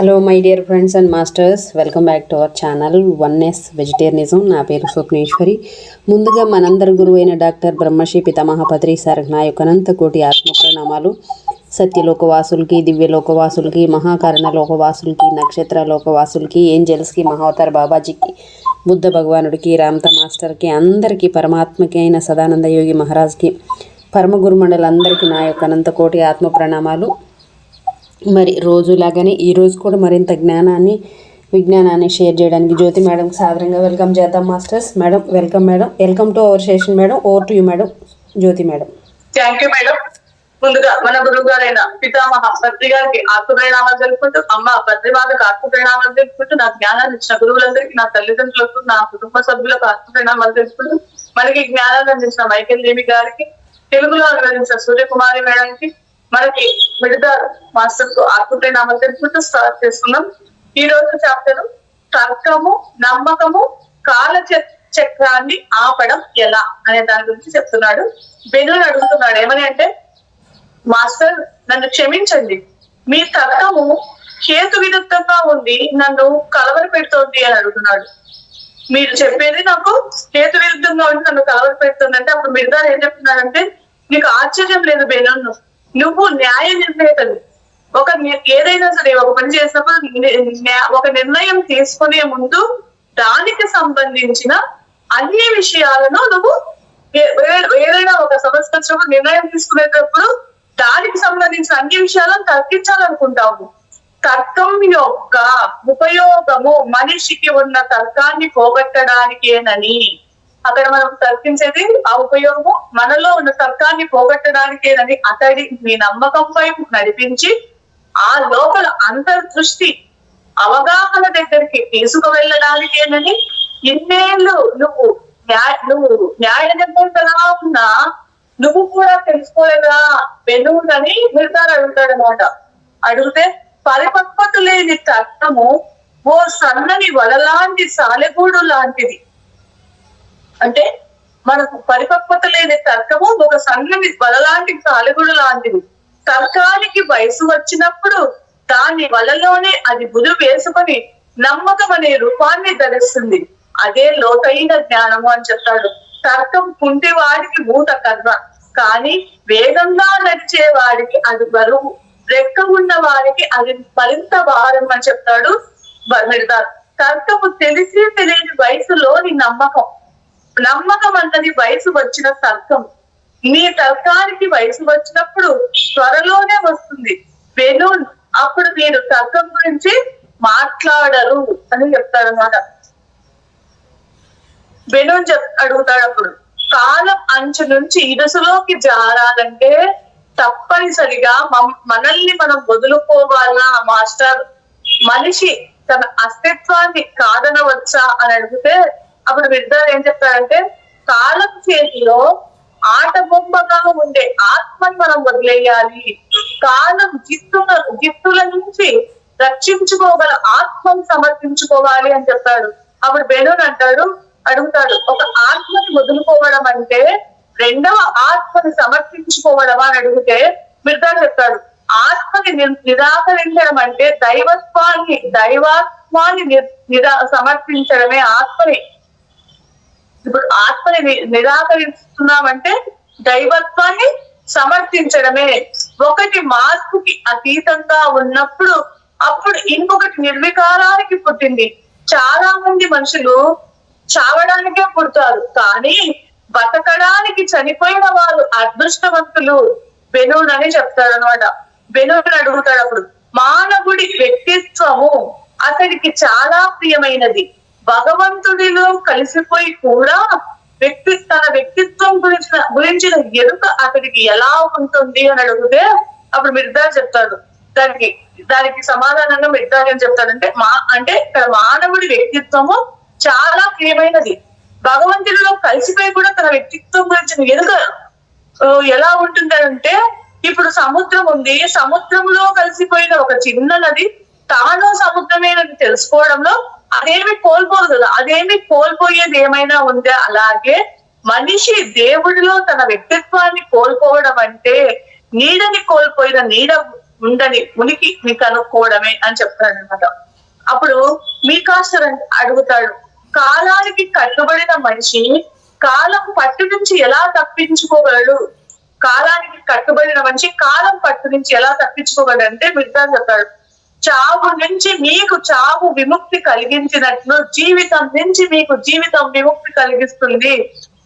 Hello my dear friends and masters, welcome back to our channel oneness vegetarianism. నా పేరు స్వప్నేశ్వరి. ముందుగా మనందరి గురువు అయిన డాక్టర్ బ్రహ్మశ్రీ పితామహ పత్రి సార్ నా యొక్క అనంత కోటి ఆత్మ ప్రణామాలు. సత్యలోకవాసులకి, దివ్యలోకవాసులకి, మహాకారణ లోకవాసులకి, నక్షత్ర లోకవాసులకి, ఏంజల్స్కి, మహావతార్ బాబాజీకి, బుద్ధ భగవానుడికి, రామత మాస్టర్కి, అందరికీ పరమాత్మకి అయిన సదానంద యోగి మహారాజ్కి, పరమ గురుమండలందరికీ నా యొక్క అనంత కోటి ఆత్మ ప్రణామాలు. మరి రోజులాగానే ఈరోజు కూడా మరింత విజ్ఞానాన్ని షేర్ చేయడానికి జ్యోతి మేడంకి సాదరంగా వెల్కమ్ చేద్దాం masters. Madam welcome. Madam welcome to our session. Madam over to you madam. Jyoti madam. Thank you madam. ముందుగా మన గురువు గారైన పితామహ పత్రి గారికి ఆత్మప్రణామాలు తెలుపుకుంటూ, అమ్మ పత్రిమాతకు ఆత్మప్రణామాలు తెలుపుకుంటూ, నా జ్ఞానాన్ని ఇచ్చిన గురువులందరికీ, నా తల్లిదండ్రులకు, నా కుటుంబ సభ్యులకు ఆత్మప్రణామాలు తెలుపుకుంటూ, మనకి జ్ఞానాన్ని అందించిన మైకేల్ దేవి గారికి, తెలుగులో అనువదించిన సూర్యకుమారి మేడంకి, మనకి మిడదార్ మాస్టర్ కు ఆత్మప్రణామాలు తెలుపుకుంటూ స్టార్ట్ చేసుకున్నాం. ఈ రోజు చాప్టర్ తర్కము, నమ్మకము, కాల చక్రాన్ని ఆపడం ఎలా అనే దాని గురించి చెప్తున్నాడు. బెనుని అడుగుతున్నాడు ఏమని అంటే, మాస్టర్ నన్ను క్షమించండి, మీ తర్కము హేతు విరుద్ధంగా ఉండి నన్ను కలవర పెడుతోంది అని అడుగుతున్నాడు. మీరు చెప్పేది నాకు హేతు విరుద్ధంగా ఉండి నన్ను కలవర పెడుతుంది అంటే, అప్పుడు మిడదార్ ఏం చెప్తున్నాడంటే, నీకు ఆశ్చర్యం లేదు బెను, నువ్వు న్యాయ నిర్ణేతలు. ఏదైనా సరే ఒక పని చేసినప్పుడు ఒక నిర్ణయం తీసుకునే ముందు దానికి సంబంధించిన అన్ని విషయాలను నువ్వు ఏదైనా ఒక సమస్య వచ్చినప్పుడు నిర్ణయం తీసుకునేటప్పుడు దానికి సంబంధించిన అన్ని విషయాలను తర్కించాలనుకుంటావు. తర్కం యొక్క ఉపయోగము మనిషికి ఉన్న తర్కాన్ని పోగొట్టడానికేనని. అక్కడ మనం తర్కించేది ఆ ఉపయోగము మనలో ఉన్న తర్కాన్ని పోగొట్టడానికేనని అతడి మీ నమ్మకం వైపు నడిపించి ఆ లోపల అంతర్దృష్టి అవగాహన దగ్గరికి తీసుకువెళ్ళడానికేనని ఇన్నేళ్ళు నువ్వు న్యాయ నిర్ణయంగా ఉన్నా నువ్వు కూడా తెలుసుకోలేదా బెనుని మిడతారు అడుగుతాడు అనమాట. అడిగితే పరిపక్వత లేని తర్కము ఓ సన్నని వలలాంటి సాలెగూడు లాంటిది. అంటే మనకు పరిపక్వత లేని తర్కము ఒక సన్నని వలలాంటి సాలెగూడు లాంటిది. తర్కానికి వయసు వచ్చినప్పుడు దాని వలలోనే అది బులు వేసుకొని నమ్మకం అనే రూపాన్ని ధరిస్తుంది. అదే లోతైన జ్ఞానము అని చెప్తాడు. తర్కం కుంటి వాడికి మూట కర్మ, కానీ వేగంగా నడిచే వాడికి అది బరువు, రెక్క ఉన్న వారికి అది మరింత భారం అని చెప్తాడు మిడతారు. తర్కము తెలిసి తెలియని వయసులోని నమ్మకం అన్నది వయసు వచ్చిన తర్కం. మీ తర్కానికి వయసు వచ్చినప్పుడు త్వరలోనే వస్తుంది బెనూన్, అప్పుడు మీరు తర్కం గురించి మాట్లాడరు అని చెప్తాడు అనమాట. బెనూన్ అడుగుతాడు అప్పుడు, కాలం అంచు నుంచి ఇరుసులోకి జారాలంటే తప్పనిసరిగా మనల్ని మనం వదులుకోవాలా మాస్టర్? మనిషి తన అస్తిత్వాన్ని కాదనవచ్చా అని అడిగితే అప్పుడు విద్యార్థి ఏం చెప్తారంటే, కాలం చేతిలో ఆట బొమ్మగా ఉండే ఆత్మని మనం వదిలేయాలి, కాలం జిత్తుల నుంచి రక్షించుకోగల ఆత్మను సమర్పించుకోవాలి అని చెప్తాడు. అప్పుడు బెనూన్ అడుగుతాడు, ఒక ఆత్మని వదులుకోవడం అంటే రెండవ ఆత్మని సమర్పించుకోవడమా అని అడిగితే మిడతాడు చెప్తాడు, ఆత్మని నిరాకరించడం అంటే దైవాత్మాన్ని సమర్పించడమే. ఇప్పుడు ఆత్మని నిరాకరిస్తున్నామంటే దైవత్వాన్ని సమర్థించడమే. ఒకటి మార్పుకి అతీతంగా ఉన్నప్పుడు అప్పుడు ఇంకొకటి నిర్వికారానికి పుట్టింది. చాలా మంది మనుషులు చావడానికే పుడతారు, కానీ బతకడానికి చనిపోయిన వాళ్ళు అదృష్టవంతులు బెనూన్ అని చెప్తాడు అనమాట. బెనూన్ అడుగుతాడు అప్పుడు, మానవుడి వ్యక్తిత్వము అతడికి చాలా ప్రియమైనది, భగవంతుడిలో కలిసిపోయి కూడా తన వ్యక్తిత్వం గురించిన ఎరుక అతడికి ఎలా ఉంటుంది అని అడిగితే అప్పుడు మిడతారు చెప్తాడు. దానికి సమాధానంగా మిడతారు ఏం చెప్తాడంటే, ఇక్కడ మానవుడి వ్యక్తిత్వము చాలా ప్రియమైనది, భగవంతుడిలో కలిసిపోయి కూడా తన వ్యక్తిత్వం గురించిన ఎరుక ఎలా ఉంటుందంటే, ఇప్పుడు సముద్రం ఉంది, సముద్రంలో కలిసిపోయిన ఒక చిన్న నది తాను సముద్రమేనని తెలుసుకోవడంలో అదేమి కోల్పోదు కదా, అదేమి కోల్పోయేది ఏమైనా ఉందా? అలాగే మనిషి దేవుడిలో తన వ్యక్తిత్వాన్ని కోల్పోవడం అంటే నీడని కోల్పోయిన నీడ ఉండని ఉనికి ని కనుక్కోవడమే అని చెప్తాడు అనమాట. అప్పుడు మీకాస్టర్ అడుగుతాడు, కాలానికి కట్టుబడిన మనిషి కాలం పట్టు నుంచి ఎలా తప్పించుకోగలడు? కాలానికి కట్టుబడిన మనిషి కాలం పట్టు నుంచి ఎలా తప్పించుకోగలడు అంటే మిగతాను చెప్తాడు, చావు నుంచి మీకు చావు విముక్తి కలిగించినట్లు జీవితం నుంచి మీకు జీవితం విముక్తి కలిగిస్తుంది.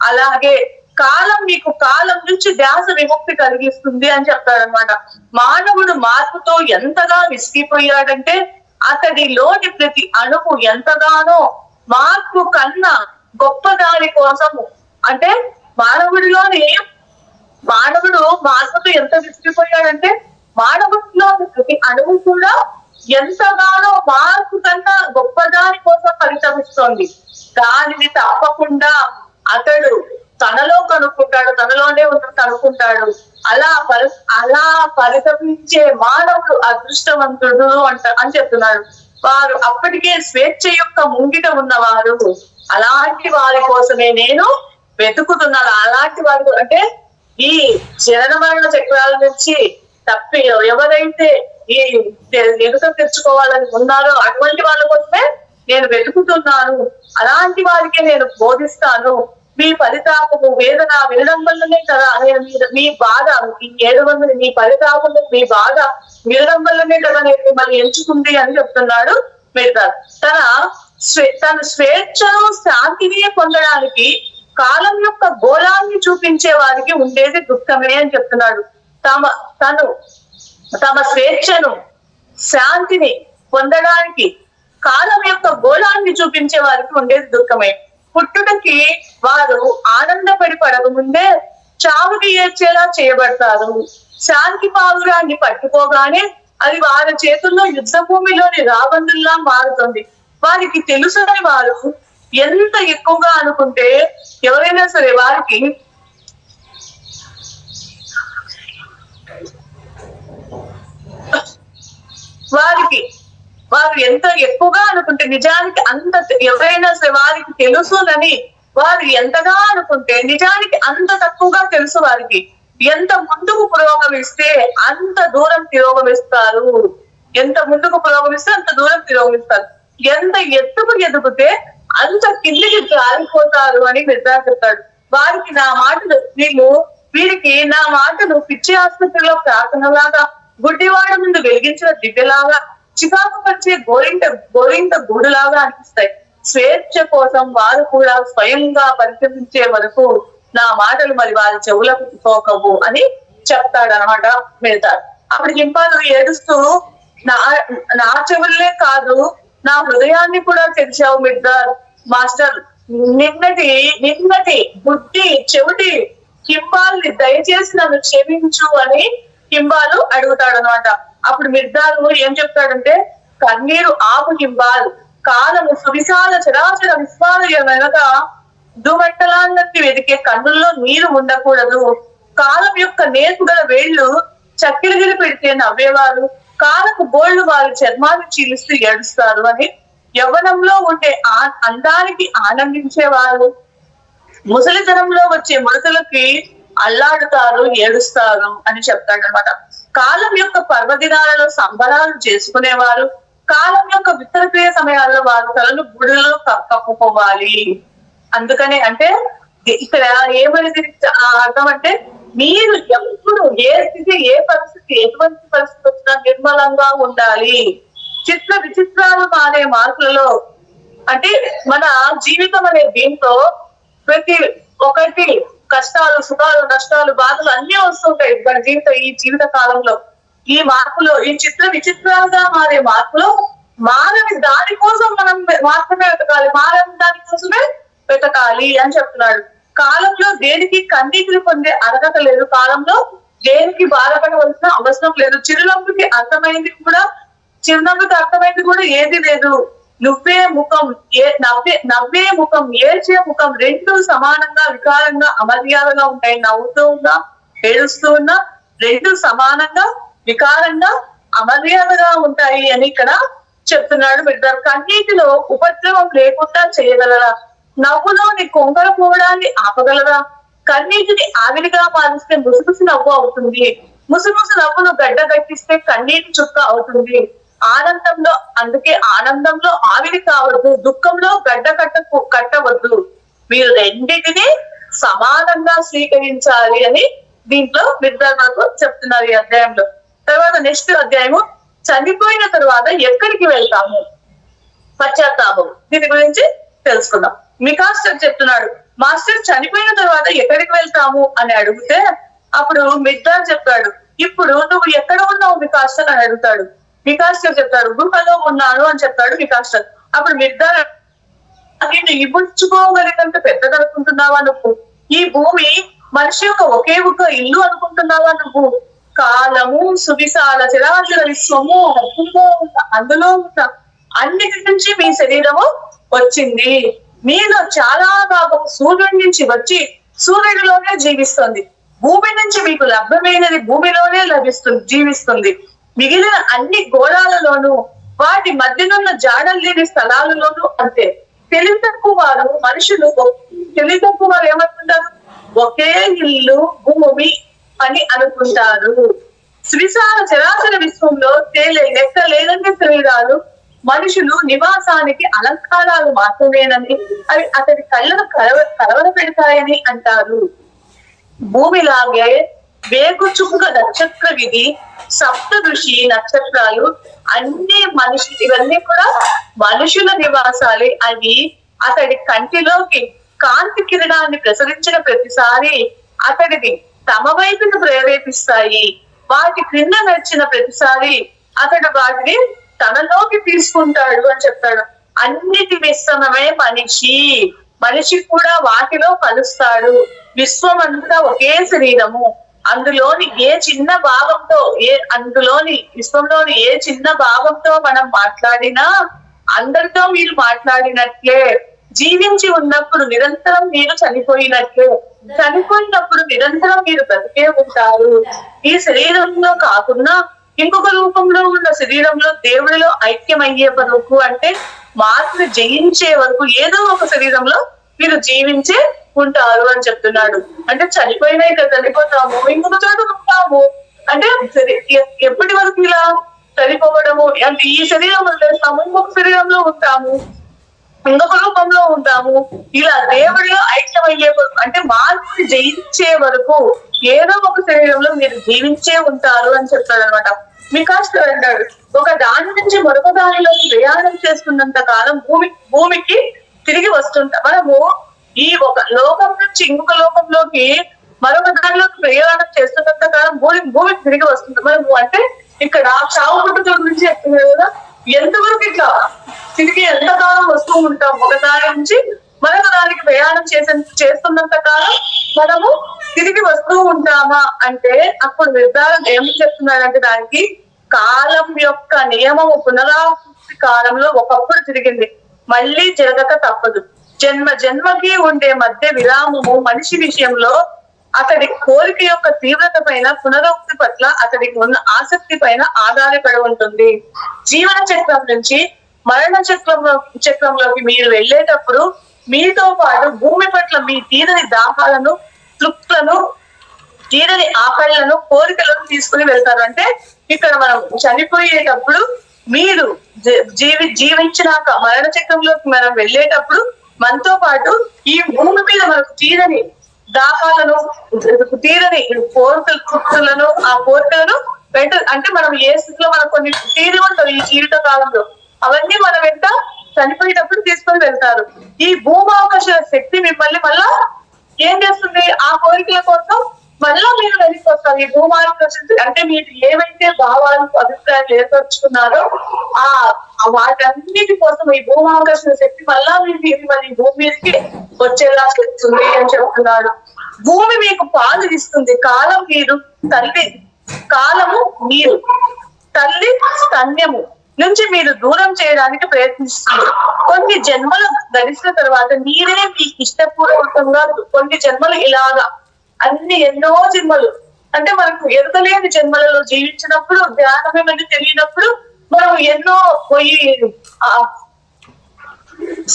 అలాగే కాలం మీకు కాలం నుంచి ధ్యాస విముక్తి కలిగిస్తుంది అని చెప్తాడనమాట. మానవుడు మార్పుతో ఎంతగా విసిగిపోయాడంటే అతడిలోని ప్రతి అణువు ఎంతగానో మార్పు కన్నా గొప్ప దాని కోసము, అంటే మానవుడు మార్పుతో ఎంత విసిగిపోయాడంటే మానవుడిలోని ప్రతి అణువు కూడా ఎంతగానో మార్పు కన్నా గొప్పదాని కోసం పరితమిస్తోంది. దానిని తప్పకుండా అతడు తనలో కనుక్కుంటాడు, తనలోనే ఉన్నట్టు అనుకుంటాడు. అలా పరితపించే మానవుడు అదృష్టవంతుడు అని చెప్తున్నాడు. వారు అప్పటికే స్వేచ్ఛ యొక్క ముంగిట ఉన్నవారు. అలాంటి వారి కోసమే నేను వెతుకుతున్నాను. అలాంటి వారు అంటే ఈ జనన మరణ చక్రాల నుంచి తప్పి ఎవరైతే ఈ ఎదుట తెచ్చుకోవాలని ఉన్నారో అటువంటి వాళ్ళ కోసమే నేను వెతుకుతున్నాను. అలాంటి వారికే నేను బోధిస్తాను. మీ పరితాపము వేదన వినడం వల్లనే కదా నేను మీ బాధ, ఈ 700 మీ పరితాపము మీ బాధ వినడం వల్లనే కదా నేను మిమ్మల్ని ఎంచుకుంది అని చెప్తున్నాడు మిగతాడు. తన స్వేచ్ఛను శాంతిని పొందడానికి కాలం యొక్క గోళాన్ని చూపించే వారికి ఉండేది దుఃఖమే అని చెప్తున్నాడు. తమ స్వేచ్ఛను శాంతిని పొందడానికి కాలం యొక్క గోళాన్ని చూపించే వారికి ఉండేది దుఃఖమే. పుట్టుటకి వారు ఆనందపడి పడక ముందే చావుకి ఏడ్చేలా చేయబడతారు. శాంతి పావురాన్ని పట్టుకోగానే అది వారి చేతుల్లో యుద్ధ భూమిలోని రాబందుల్లా మారుతుంది. వారికి తెలుసని వారు ఎంత ఎక్కువగా అనుకుంటే ఎవరైనా సరే వారు ఎంత ఎక్కువగా అనుకుంటే నిజానికి అంత ఎవరైనా సరే వారికి తెలుసునని వారు ఎంతగా అనుకుంటే నిజానికి అంత తక్కువగా తెలుసు. వారికి ఎంత ముందుకు పురోగమిస్తే అంత దూరం తిరోగమిస్తారు. ఎంత ముందుకు పురోగమిస్తే అంత దూరం తిరోగమిస్తారు. ఎంత ఎత్తుకు ఎదుగుతే అంత కిందికి జారిపోతారు అని నిర్ధారణ చెప్తాడు. వీరికి నా మాటలు పిచ్చి ఆసుపత్రిలో ప్రార్థనలాగా, గుడ్డివాడ ముందు వెలిగించిన దివ్యలాగా, చికాకు పరిచే గోరింట గూడులాగా అనిపిస్తాయి. స్వేచ్ఛ కోసం వారు కూడా స్వయంగా పరిశీలించే వరకు నా మాటలు మరి వారి చెవులకు పోకవు అని చెప్తాడు అనమాట వెళ్తాడు. అప్పుడు హింపాలు ఏడుస్తూ నా చెవులే కాదు నా హృదయాన్ని కూడా తెరిచావు మాస్టర్. నిన్నటి బుద్ధి చెవిటి హింబాల్ని దయచేసి నన్ను క్షమించు అని హింబాలు అడుగుతాడు అనమాట. అప్పుడు మిర్దాలు ఏం చెప్తాడంటే, కన్నీరు ఆపు హింబాల్, కాలము సువిశాల చరాచర విశ్వాల వెనక దుమట్టలాన్నట్టు వెతికే కన్నుల్లో నీరు ఉండకూడదు. కాలం యొక్క నేర్పుగల వేళ్లు చక్కెరగిరి పెడితే నవ్వేవారు, కాలపు గోళ్లు వారి చర్మాన్ని చీలిస్తూ ఏడుస్తారు అని, యవ్వనంలో ఉండే అందానికి ఆనందించేవారు ముసలితనంలో వచ్చే ముడతలకి అల్లాడుతారు, ఏడుస్తారు అని చెప్తాడు అనమాట. కాలం యొక్క పర్వదినాలలో సంబరాలు చేసుకునేవారు, కాలం యొక్క విత్తనక్రియ సమయాల్లో వారి తలను గుడిలో కప్పుకోవాలి. అందుకనే అంటే ఇక్కడ ఏమనేది అర్థం అంటే, మీరు ఎప్పుడు ఏ స్థితి ఏ పరిస్థితి ఎటువంటి పరిస్థితి వచ్చినా నిర్మలంగా ఉండాలి. చిత్ర విచిత్రాలు మారే మార్పులలో అంటే మన జీవితం అనే దీంతో ప్రతి ఒక్కటి కష్టాలు సుఖాలు నష్టాలు బాధలు అన్ని వస్తుంటాయి మన ఈ జీవిత కాలంలో. ఈ మార్పులో ఈ చిత్ర విచిత్రాలుగా మారే మార్పులో మానవి దానికోసం మనం మాత్రమే వెతకాలి, మానవి దానికోసమే వెతకాలి అని చెప్తున్నాడు. కాలంలో దేనికి కన్నీటిని పొందే అర్హత లేదు, కాలంలో దేనికి బాధపడవలసిన అవసరం లేదు. చిరునవ్వుకి అర్థమైంది కూడా ఏది లేదు. నవ్వే ముఖం ఏడ్చే ముఖం రెండు సమానంగా వికారంగా అమర్యాదగా ఉంటాయి. నవ్వుతూ ఉన్నా ఏడుస్తూ ఉన్నా రెండు సమానంగా వికారంగా అమర్యాదగా ఉంటాయి అని ఇక్కడ చెప్తున్నాడు. మీరు కన్నీటిలో ఉపద్రవం లేకుండా చేయగలరా? నవ్వులోని కొంగర పోవడాన్ని ఆపగలరా? కన్నీటిని ఆవిరిగా మారిస్తే ముసుగుసి నవ్వు అవుతుంది. ముసుముసు నవ్వును గడ్డ గట్టిస్తే కన్నీటి చుక్క అవుతుంది. ఆనందంలో అందుకే ఆనందంలో ఆవిరి కావద్దు, దుఃఖంలో గడ్డ కట్టవద్దు, మీరు రెండింటిని సమానంగా స్వీకరించాలి అని దీంట్లో విద్యార్థులకు చెప్తున్నారు ఈ అధ్యాయంలో. తర్వాత నెక్స్ట్ అధ్యాయము చనిపోయిన తర్వాత ఎక్కడికి వెళ్తాము, పశ్చాత్తాపం. దీని గురించి తెలుసుకుందాం. మికాస్టర్ చెప్తున్నాడు, మాస్టర్ చనిపోయిన తర్వాత ఎక్కడికి వెళ్తాము అని అడిగితే అప్పుడు మిగ్దార్ చెప్తాడు, ఇప్పుడు నువ్వు ఎక్కడ ఉన్నావు మికాస్టర్ అని అడుగుతాడు. మికాస్టర్ చెప్తాడు, గుహలో ఉన్నాను అని చెప్తాడు మికాస్టర్. అప్పుడు మిగ్దార్, నేను ఇవ్వుచ్చుకోగలిగినంత పెద్దదనుకుంటున్నావా నువ్వు? ఈ భూమి మనిషి యొక్క ఒకే ఒక ఇల్లు అనుకుంటున్నావా నువ్వు? కాలము, సువిశాల చరాచర విశ్వము, అందులో ఉన్న అన్నిటి నుంచి మీ శరీరము వచ్చింది. మీలో చాలా భాగం సూర్యుడి నుంచి వచ్చి సూర్యుడిలోనే జీవిస్తుంది. భూమి నుంచి మీకు లభ్యమైనది భూమిలోనే జీవిస్తుంది. మిగిలిన అన్ని గోళాలలోనూ వాటి మధ్యనున్న జాడలు లేని స్థలాలలోనూ అంతే. తెలివి తక్కువ వారు మనుషులు తెలివి తక్కువ వారు ఏమనుకుంటారు? ఒకే ఇల్లు భూమి అని అనుకుంటారు. శ్రీశాల చరాచర విశ్వంలో లెక్క లేదంటే శరీరాలు మనుషులు నివాసానికి అలంకారాలు మాత్రమేనని, అవి అతడి కళ్ళను కలవర పెడతాయని అంటారు. భూమిలాగే వేగుచుక్క నక్షత్ర విధి, సప్త ఋషి నక్షత్రాలు అన్ని ఇవన్నీ కూడా మనుషుల నివాసాలే. అవి అతడి కంటిలోకి కాంతి కిరణాన్ని ప్రసరించిన ప్రతిసారి అతడిని తమ వైపును ప్రేరేపిస్తాయి. వాటి క్రింద నడిచిన ప్రతిసారి అతడు వాటిని తనలోకి తీసుకుంటాడు అని చెప్తాడు. అన్నిటి మిశ్రమమే మనిషి కూడా వాటిలో కలుస్తాడు. విశ్వం అంతా ఒకే శరీరము. అందులోని విశ్వంలోని ఏ చిన్న భాగంతో మనం మాట్లాడినా అందరితో మీరు మాట్లాడినట్లే. జీవించి ఉన్నప్పుడు నిరంతరం మీరు చనిపోయినట్లే, చనిపోయినప్పుడు నిరంతరం మీరు బ్రతికే ఉంటారు. ఈ శరీరంలో కాకుండా ఇంకొక రూపంలో ఉన్న శరీరంలో దేవుడిలో ఐక్యమయ్యే వరకు, అంటే మార్పును జయించే వరకు ఏదో ఒక శరీరంలో మీరు జీవించే ఉంటారు అని చెప్తున్నాడు. అంటే చనిపోయినాయి కదా, చనిపోతాము, ఇంకొక చోట ఉంటాము అంటే ఎప్పటి వరకు ఇలా చనిపోవడము? అంటే ఈ శరీరంలో చేస్తాము, ఇంకొక శరీరంలో ఉంటాము, ఇంకొక రూపంలో ఉంటాము. ఇలా దేవుడిలో ఐక్యమయ్యే వరకు, అంటే మార్పుని జయించే వరకు ఏదో ఒక శరీరంలో మీరు జీవించే ఉంటారు అని చెప్తాడు అనమాట. మికాస్టర్ అంటాడు, ఒక దాని నుంచి మరొక దానిలో ప్రయాణం చేస్తున్నంత కాలం భూమికి తిరిగి వస్తుంటా. మనము ఈ ఒక లోకం నుంచి ఇంకొక లోకంలోకి మరొక దానిలోకి ప్రయాణం చేస్తున్నంత కాలం భూమికి తిరిగి వస్తుంది. మనము అంటే ఇక్కడ చావు పుట్టుక నుంచి చెప్తున్నారు కదా, ఎంతవరకు ఇట్లా తిరిగి ఎంతకాలం వస్తూ ఉంటాం. ఒక దాని నుంచి మరొక దానికి ప్రయాణం చేస్తున్నంత కాలం మనము తిరిగి వస్తూ ఉంటామా అంటే అప్పుడు నిర్ధారణ ఏమి చెప్తున్నాడంటే, దానికి కాలం యొక్క నియమము పునరావృత్తి కాలంలో ఒకప్పుడు తిరిగింది, మళ్ళీ జరగక తప్పదు. జన్మకి ఉండే మధ్య విరామము మనిషి విషయంలో అతడి కోరిక యొక్క తీవ్రత పైన, పునరుక్తి పట్ల అతడికి ఉన్న ఆసక్తి పైన ఆధారపడి ఉంటుంది. జీవన చక్రం నుంచి మరణ చక్రంలోకి మీరు వెళ్ళేటప్పుడు మీతో పాటు భూమి పట్ల మీ తీరని దాహాలను, తృప్తులను, తీరని ఆకళ్లను, కోరికలను తీసుకుని వెళ్తారు. అంటే ఇక్కడ మనం చనిపోయేటప్పుడు మీరు జీవించినాక మరణ చక్రంలోకి మనం వెళ్ళేటప్పుడు మనతో పాటు ఈ భూమి మీద మనకు తీరని దాహాలను, తీరని కోరికలను, ఆ కోరికలను అంటే మనం ఏ స్థితిలో మనకు కొన్ని తీరి ఉంటాం ఈ జీవిత కాలంలో, అవన్నీ మన వెంట చనిపోయేటప్పుడు తీసుకొని వెళ్తారు. ఈ భూమావకాశ శక్తి మిమ్మల్ని మళ్ళా ఏం చేస్తుంది? ఆ కోరికల కోసం మళ్ళా మీరు వెళ్ళిపోతారు. ఈ భూమావకాశ అంటే మీరు ఏవైతే భావాలు, అభిప్రాయాలు ఏర్పరచుకున్నారో ఆ వాటన్నిటి కోసం ఈ భూమావకాశ శక్తి మళ్ళా మీరు మరి భూమి మీదకి వచ్చేలా చేస్తుంది అని చెప్తున్నాడు. భూమి మీకు పాలు ఇస్తుంది. కాలము మీరు తల్లి స్తన్యము నుంచి మీరు దూరం చేయడానికి ప్రయత్నిస్తుంది. కొన్ని జన్మలు గడిచిన తర్వాత మీరే మీకు ఇష్టపూర్వకంగా కొన్ని జన్మలు ఇలాగా ఎన్నో జన్మలు అంటే మనకు ఎదగలేని జన్మలలో జీవించినప్పుడు, ధ్యానమేమని తెలియనప్పుడు మనం ఎన్నో పోయి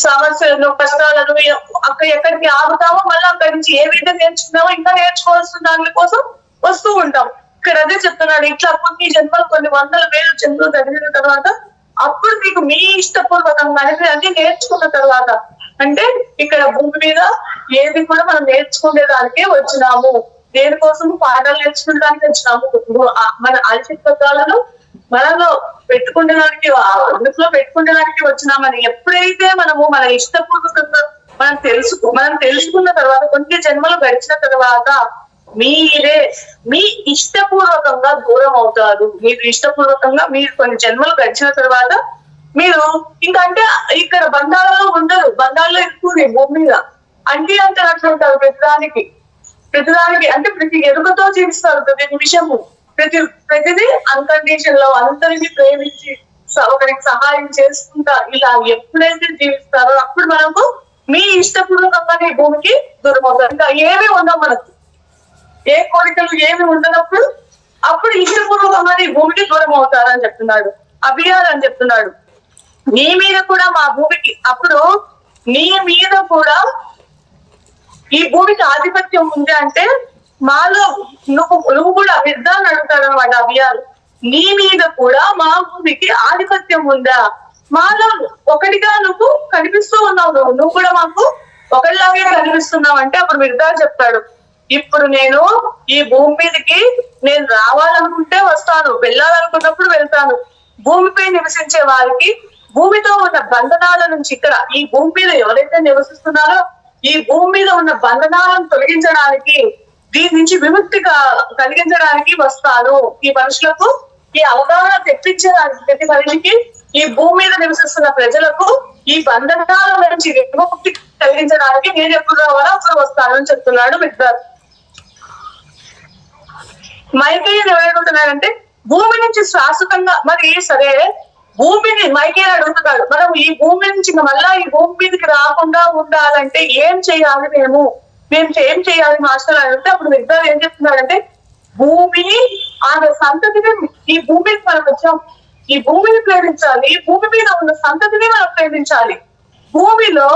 సమస్యలను, కష్టాలను ఎక్కడికి ఆగుతామో మళ్ళీ అక్కడి నుంచి ఏ విధంగా నేర్చుకున్నామో ఇంకా నేర్చుకోవాల్సిన దాని కోసం వస్తూ ఉంటాం. ఇక్కడ అదే చెప్తున్నాడు, ఇట్లా కొన్ని జన్మలు, కొన్ని వందల వేల జన్మలు జరిగిన తర్వాత అప్పుడు మీకు మీ ఇష్టపూర్వకంగా అన్ని నేర్చుకున్న తర్వాత, అంటే ఇక్కడ భూమి మీద ఏది కూడా మనం నేర్చుకునేదానికే వచ్చినాము, దేనికోసం పాఠాలు నేర్చుకునేదానికి వచ్చినాము, మన అలసిత్వాలను మనలో పెట్టుకునేదానికి, అందులో పెట్టుకునేదానికి వచ్చినామని ఎప్పుడైతే మనము మన ఇష్టపూర్వకంగా మనం తెలుసుకున్న తర్వాత, కొన్ని జన్మలు గడిచిన తర్వాత మీరే మీ ఇష్టపూర్వకంగా దూరం అవుతారు. మీరు ఇష్టపూర్వకంగా మీరు కొన్ని జన్మలు గడిచిన తర్వాత మీరు ఇంకా, అంటే ఇక్కడ బంధాలలో ఉండరు, బంధాల్లో ఎక్కువ భూమి మీద అంటే అంటున్నట్లుంటారు. ప్రతిదానికి అంటే ప్రతి ఎరుకతో జీవిస్తారు, ప్రతి నిమిషము, ప్రతిదీ అన్కండిషన్ లో అందరినీ ప్రేమించి ఒకరికి సహాయం చేసుకుంటా ఇలా ఎప్పుడైతే జీవిస్తారో అప్పుడు మనకు మీ ఇష్టపూర్వకంగానే భూమికి దూరం అవుతారు. ఇంకా ఏమీ ఉండవు మనకు, ఏ కోరికలు ఏమి ఉండనప్పుడు అప్పుడు ఇష్టపూర్వకంగానే భూమికి దూరం అవుతారని చెప్తున్నాడు. అభియాలు అని చెప్తున్నాడు. నీ మీద కూడా మా భూమికి, అప్పుడు నీ మీద కూడా ఈ భూమికి ఆధిపత్యం ఉంది అంటే మాలో నువ్వు కూడా విద్దాన్ని అడుగుతాడు అనమాట అభియాలు. నీ మీద కూడా మా భూమికి ఆధిపత్యం ఉందా, మాలో ఒకటిగా నువ్వు కనిపిస్తూ ఉన్నావు, నువ్వు కూడా మాకు ఒకటిలాగే కనిపిస్తున్నావు అంటే అప్పుడు విద్దాలు చెప్తాడు, ఇప్పుడు నేను ఈ భూమి మీదకి నేను రావాలనుకుంటే వస్తాను, వెళ్ళాలనుకున్నప్పుడు వెళ్తాను. భూమిపై నివసించే వారికి భూమితో ఉన్న బంధనాల నుంచి, ఇక్కడ ఈ భూమి మీద ఎవరైతే నివసిస్తున్నారో ఈ భూమి మీద ఉన్న బంధనాలను తొలగించడానికి, దీని నుంచి విముక్తి కలిగించడానికి వస్తాను. ఈ మనుషులకు ఈ అవగాహన తెప్పించడానికి, ప్రతి మనిషికి ఈ భూమి మీద నివసిస్తున్న ప్రజలకు ఈ బంధనాల నుంచి విముక్తి కలిగించడానికి నేను ఎప్పుడు రావాలో అప్పుడు వస్తాను అని చెప్తున్నాడు మిత్రుడు. మైకేయన్ ఎవరడుగుతున్నాడంటే భూమి నుంచి శాశ్వతంగా, మరి సరే భూమిని మైకేయన్ అడుగుతున్నాడు, మనం ఈ భూమి నుంచి మళ్ళా ఈ భూమి మీదకి రాకుండా ఉండాలంటే ఏం చేయాలి, మేము ఏం చేయాలి మాస్టర్ అని అంటే అప్పుడు మిగతా ఏం చెప్తున్నాడంటే భూమిని, ఆమె సంతతిని, ఈ భూమికి మనం వచ్చాం, ఈ భూమిని ప్రేమించాలి, ఈ భూమి మీద ఉన్న సంతతిని మనం ప్రేమించాలి. భూమిలో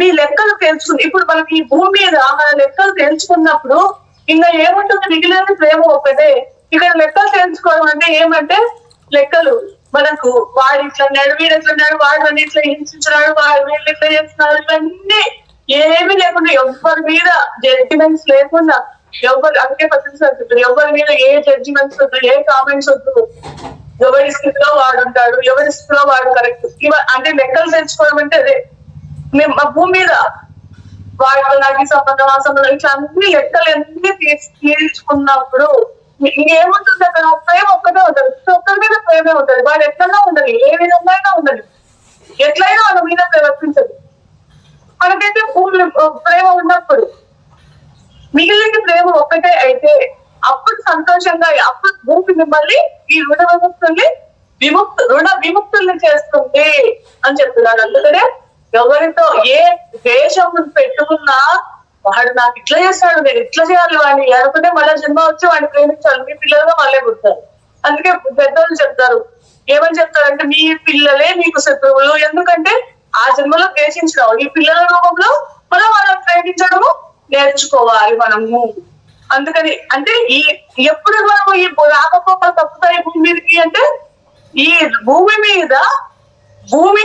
మీ లెక్కలు తెలుసుకుని, ఇప్పుడు మనకి ఈ భూమి మీద మన లెక్కలు తెలుసుకున్నప్పుడు ఇంకా ఏముంటుంది, మిగిలిన ప్రేమ ఒకటే. ఇక్కడ లెక్కలు తెలుసుకోవడం అంటే ఏమంటే లెక్కలు, మనకు వాడు ఇట్లన్నాడు, వీడు ఎట్లన్నాడు, వాడు అని ఇట్లా హింసించినాడు, వాడు వీళ్ళు ఇట్లా చేస్తున్నాడు, ఇవన్నీ ఏమీ లేకుండా, ఎవరి మీద జడ్జిమెంట్స్ లేకుండా, అందుకే పత్రిక ఎవరి మీద ఏ జడ్జిమెంట్స్ వద్దు, ఏ కామెంట్స్ వద్దు, ఎవరి స్థితిలో వాడు ఉంటాడు, ఎవరి స్థితిలో వాడు కరెక్ట్, అంటే లెక్కలు తెలుసుకోవడం అంటే అదే. మేము మా భూమి మీద వాడితో నాకు సంబంధం, ఆ సంబంధం, ఇట్లా అన్ని లెక్కలు అన్ని తీర్చుకున్నప్పుడు ఇంకేముంటుంది అక్కడ, ప్రేమ ఒక్కటే ఉంటుంది, ఒక్కరి మీద ప్రేమే ఉంటుంది. వాడు ఎట్లన్నా ఉండదు, ఏ విధంగా ఉండదు, ఎట్లయినా వాళ్ళ మీద ప్రవర్తించదు. మనకైతే ప్రేమ ఉన్నప్పుడు మిగిలిన ప్రేమ ఒక్కటే అయితే అప్పుడు సంతోషంగా, అప్పుడు భూమి మిమ్మల్ని ఈ రుణ విముక్తుల్ని చేస్తుంది అని చెప్తున్నాడు. అందుకనే ఎవరితో ఏ ద్వేషం పెట్టుకున్నా వాడు నాకు ఇట్లా చేస్తాడు, నేను ఇట్లా చేయాలి వాడిని అనుకుంటే మళ్ళీ జన్మ వచ్చి వాడిని ప్రేమించాలి, మీ పిల్లలుగా మళ్ళీ పుడతారు. అందుకే పెద్దలు చెప్తారు, ఏమని చెప్తారంటే మీ పిల్లలే మీకు శత్రువులు, ఎందుకంటే ఆ జన్మలో ద్వేషించడం, ఈ పిల్లల రూపంలో మనం వాళ్ళని ప్రేమించడము నేర్చుకోవాలి మనము. అందుకని అంటే ఎప్పుడు మనము ఈ రాకపోకలు తప్పుతాయి భూమి మీదకి అంటే ఈ భూమి మీద భూమి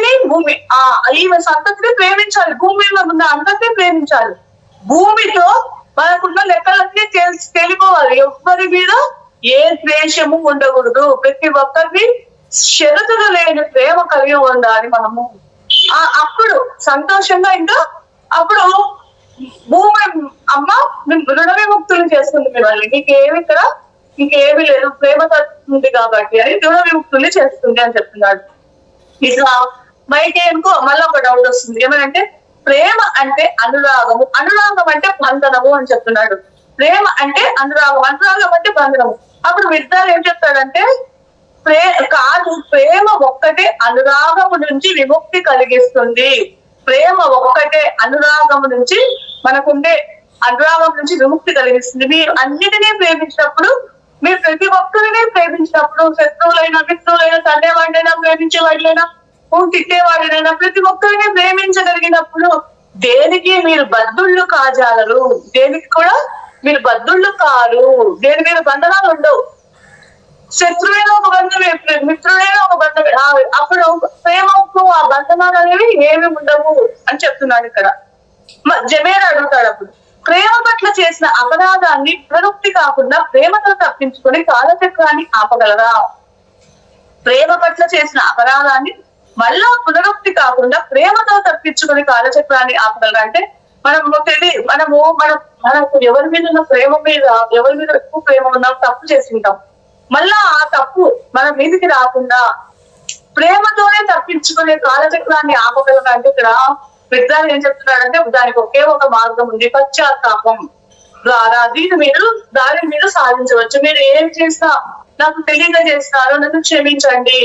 ఈమె సంతతిని ప్రేమించాలి, భూమి మీద ఉన్న అందరినీ ప్రేమించాలి, భూమితో మనకున్న లెక్కలన్నీ తెలిపోవాలి, ఎవ్వరి మీద ఏ ద్వేషము ఉండకూడదు, ప్రతి ఒక్కరిని షరతులు లేని ప్రేమ కలిగి ఉండాలి మనము. అప్పుడు సంతోషంగా, ఇంకా అప్పుడు భూమి అమ్మ రుణ విముక్తులు చేస్తుంది మిమ్మల్ని, నీకేమి ఇక్కడ ఇంకేమి లేదు, ప్రేమ ఉంది కాబట్టి అని రుణ విముక్తుల్ని చేస్తుంది అని చెప్తున్నాడు. ఇట్లా మైకేయన్కు మళ్ళీ ఒక డౌట్ వస్తుంది, ఏమనంటే ప్రేమ అంటే అనురాగము, అనురాగం అంటే బంధనము అని చెప్తున్నాడు. ప్రేమ అంటే అనురాగం అంటే బంధనము. అప్పుడు విద్యాలు ఏం చెప్తాడంటే కాదు, ప్రేమ ఒక్కటే అనురాగము నుంచి విముక్తి కలిగిస్తుంది, ప్రేమ ఒక్కటే అనురాగము నుంచి మనకుండే అనురాగం నుంచి విముక్తి కలిగిస్తుంది. మీరు అన్నిటినీ ప్రేమించినప్పుడు, మీరు ప్రతి ఒక్కరిని ప్రేమించినప్పుడు, శత్రువులైనా మిత్రులైనా తండ్రివాడినైనా ప్రేమించేవాడినైనా తిట్టేవాడినైనా ప్రతి ఒక్కరిని ప్రేమించగలిగినప్పుడు దేనికి మీరు బద్దుళ్ళు కాజాలరు, దేనికి కూడా మీరు బద్దుళ్ళు కారు, దేని మీద బంధనాలు ఉండవు. శత్రువైన ఒక బంధమే, మిత్రుడైన ఒక బంధమే. అప్పుడు ప్రేమకు ఆ బంధనాలు అనేవి ఏమి ఉండవు అని చెప్తున్నాడు ఇక్కడ. జబేర్ అడుగుతాడు అప్పుడు, ప్రేమ పట్ల చేసిన అపరాధాన్ని పునరుక్తి కాకుండా ప్రేమతో తప్పించుకొని కాలచక్రాన్ని ఆపగలరా? ప్రేమ పట్ల చేసిన అపరాధాన్ని మళ్ళా పునరుక్తి కాకుండా ప్రేమతో తప్పించుకొని కాలచక్రాన్ని ఆపగలరా అంటే మనకు ఎవరి మీద ఉన్న ప్రేమ మీద, ఎవరి మీద ఎక్కువ ప్రేమ ఉన్నా తప్పు చేసి ఉంటాం. మళ్ళా ఆ తప్పు మన మీదకి రాకుండా ప్రేమతోనే తప్పించుకునే కాలచక్రాన్ని ఆపగలరా అంటే ఇక్కడ విద్యార్థి ఏం చెప్తున్నాడంటే దానికి ఒకే ఒక మార్గం ఉంది, పశ్చాత్తాపం ద్వారా దాని మీద సాధించవచ్చు. మీరు ఏం చేసినా నాకు తెలియక చేసినారో నన్ను క్షమించండి,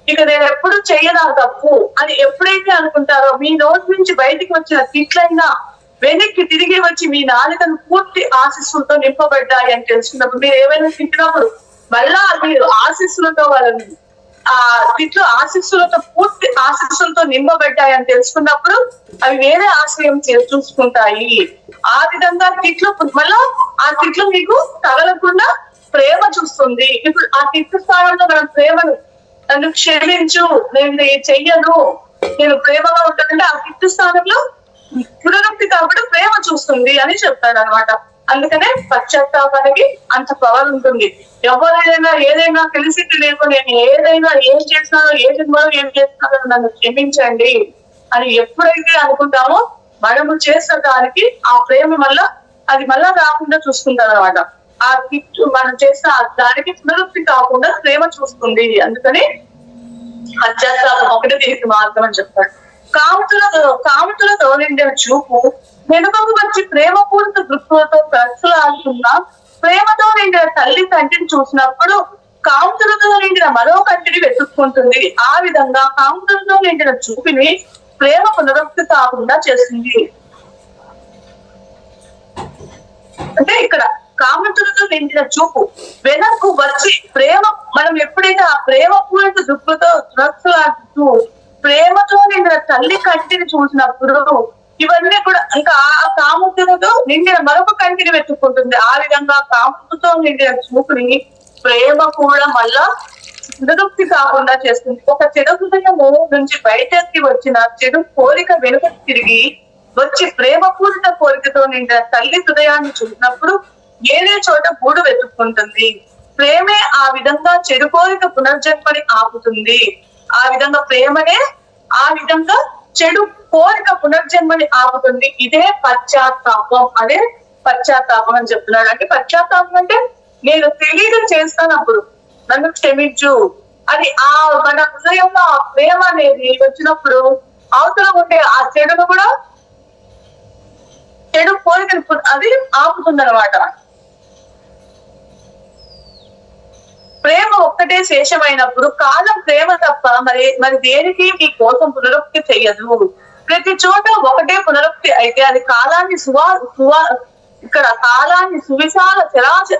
ఇక నేను ఎప్పుడు చెయ్యనా తప్పు అని ఎప్పుడైతే అనుకుంటారో మీ నోటి నుంచి బయటికి వచ్చిన తిట్లైనా వెనక్కి తిరిగి వచ్చి మీ నాలుకను పూర్తి ఆశీస్సులతో నింపబడ్డాయి అని తెలుసుకున్నప్పుడు, మీరు ఏమైనా తిట్టినప్పుడు మళ్ళా మీరు ఆశీస్సులతో వాళ్ళని ఆ తిట్లు ఆశీస్సులతో పూర్తి ఆశీస్సులతో నింపబడ్డాయి అని తెలుసుకున్నప్పుడు అవి వేరే ఆశ్రయం చూసుకుంటాయి. ఆ విధంగా తిట్లు మళ్ళా ఆ తిట్లు మీకు తగలకుండా ప్రేమ చూస్తుంది. ఇప్పుడు ఆ తిట్లు స్థానంలో మనం ప్రేమను, నన్ను క్షమించు, నేను చెయ్యను, నేను ప్రేమగా ఉంటానంటే ఆ తిట్టు స్థానంలో పునరుక్తి కాబట్టి ప్రేమ చూస్తుంది అని చెప్తాడు అనమాట. అందుకనే పశ్చాత్తాపానికి అంత పవర్ ఉంటుంది. ఎవరైనా ఏదైనా తెలిసి తెలియకు నేను ఏం చేసినానో, ఏ జన్మలో ఏం చేస్తున్నానో నన్ను క్షమించండి అని ఎప్పుడైతే అనుకుంటామో మనము చేసిన దానికి ఆ ప్రేమ మళ్ళా అది మళ్ళా రాకుండా చూసుకుంటారు అనమాట. ఆ గిఫ్ట్ మనం చేసిన దానికి పునరుక్తి కాకుండా ప్రేమ చూస్తుంది. అందుకని పశ్చాత్తాపం ఒకటి దీనికి మార్గం అని చెప్తాడు. కాముతులతో నిండిన చూపు వెనుకకు వచ్చి ప్రేమపూరిత దృక్కులతో ప్రశ్నలాడుతున్న ప్రేమతో నిండిన తల్లి కంటిని చూసినప్పుడు కాముతులతో నిండిన మరో కంటిని వెతుక్కుంటుంది. ఆ విధంగా కాముతులతో నిండిన చూపిని ప్రేమ పునరుక్తి కాకుండా చేస్తుంది. అంటే ఇక్కడ కాముతులతో నిండిన చూపు వెనక్కు వచ్చి మనం ఎప్పుడైతే ఆ ప్రేమ పూరిత దుఃఖతో ప్రశ్నలాడుతూ ప్రేమతో నిండిన తల్లి కంటిని చూసినప్పుడు ఇవన్నీ కూడా ఇంకా ఆ కాముతులతో నిండిన మరొక కంటిని వెతుక్కుంటుంది. ఆ విధంగా కాముతో నిండిన చూపుని ప్రేమ కూడా మళ్ళా పునరుక్తి కాకుండా చేస్తుంది. ఒక చెడు హృదయము నుంచి బయటకి వచ్చిన చెడు కోరిక వెనుకకు తిరిగి వచ్చి ప్రేమపూరిత కోరికతో నిండిన తల్లి హృదయాన్ని చూసినప్పుడు ఏదే చోట గూడు వెతుక్కుంటుంది. ప్రేమే ఆ విధంగా చెడు కోరిక పునర్జన్మని ఆపుతుంది. ఆ విధంగా ప్రేమనే ఆ విధంగా చెడు కోరిక పునర్జన్మని ఆపుతుంది. ఇదే పశ్చాత్తాపం. అదే పశ్చాత్తాపం అని చెప్తున్నాడు. అంటే పశ్చాత్తాపం అంటే నేను తెలియక చేస్తానప్పుడు నన్ను క్షమించు అని ఆ మన హృదయంలో ఆ ప్రేమ అనేది వచ్చినప్పుడు అవతల ఉండే ఆ చెడును కూడా, చెడు కోరికను అది ఆపుతుంది అనమాట. ప్రేమ ఒక్కటే శేషమైనప్పుడు కాలం ప్రేమ తప్ప మరి దేనికి మీ కోసం పునరుక్తి చెయ్యదు. ప్రతి చోట ఒకటే పునరుక్తి అయితే అది కాలాన్ని ఇక్కడ కాలాన్ని సువిశాల చరాచర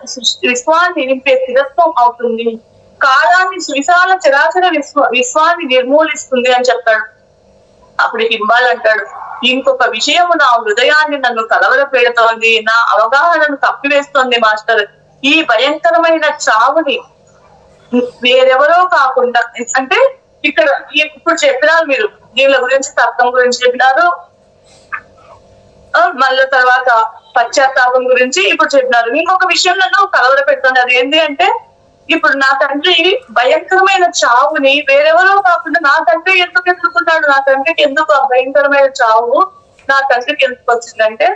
విశ్వాన్ని నింపే స్థిరత్వం అవుతుంది. కాలాన్ని సువిశాల చరాచర విశ్వాన్ని నిర్మూలిస్తుంది అని చెప్తాడు. అప్పుడు హింబాల్ అంటాడు, ఇంకొక విషయము నా హృదయాన్ని నన్ను కలవర పెడుతోంది, నా అవగాహనను తప్పివేస్తోంది మాస్టర్. ఈ భయంకరమైన చావుని వేరెవరో కాకుండా, అంటే ఇక్కడ ఇప్పుడు చెప్పినారు మీరు దీని గురించి, తత్వం గురించి చెప్పినారు, మళ్ళీ తర్వాత పశ్చాత్తాపం గురించి ఇప్పుడు చెప్పినారు. ఇంకొక విషయం నన్ను కలవర పెడుతుంది. అది ఏంటి అంటే ఇప్పుడు నా తండ్రి భయంకరమైన చావుని వేరెవరో కాకుండా నా తండ్రి ఎందుకు ఎదుర్కొన్నాడు, నా తండ్రికి ఎందుకు ఆ భయంకరమైన చావు నా తండ్రికి ఎందుకు వచ్చిందంటే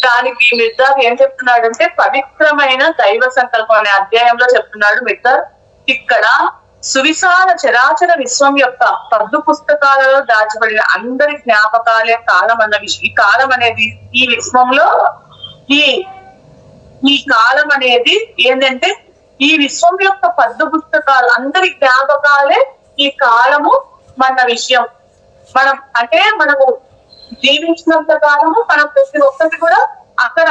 దానికి మిర్దార్ ఏం చెప్తున్నాడంటే పవిత్రమైన దైవ సంకల్పం అనే అధ్యాయంలో చెప్తున్నాడు మిర్దార్. ఇక్కడ సువిశాల చరాచర విశ్వం యొక్క పద్దు పుస్తకాలలో దాచబడిన అందరి జ్ఞాపకాలే కాలం అన్న విషయం. ఈ కాలం అనేది ఈ విశ్వంలో ఈ కాలం అనేది ఏంటంటే ఈ విశ్వం యొక్క పద్దు పుస్తకాలు అందరి జ్ఞాపకాలే ఈ కాలము మన విషయం. మనము జీవించినంత కాలము మనం ప్రతి ఒక్కటి కూడా అక్కడ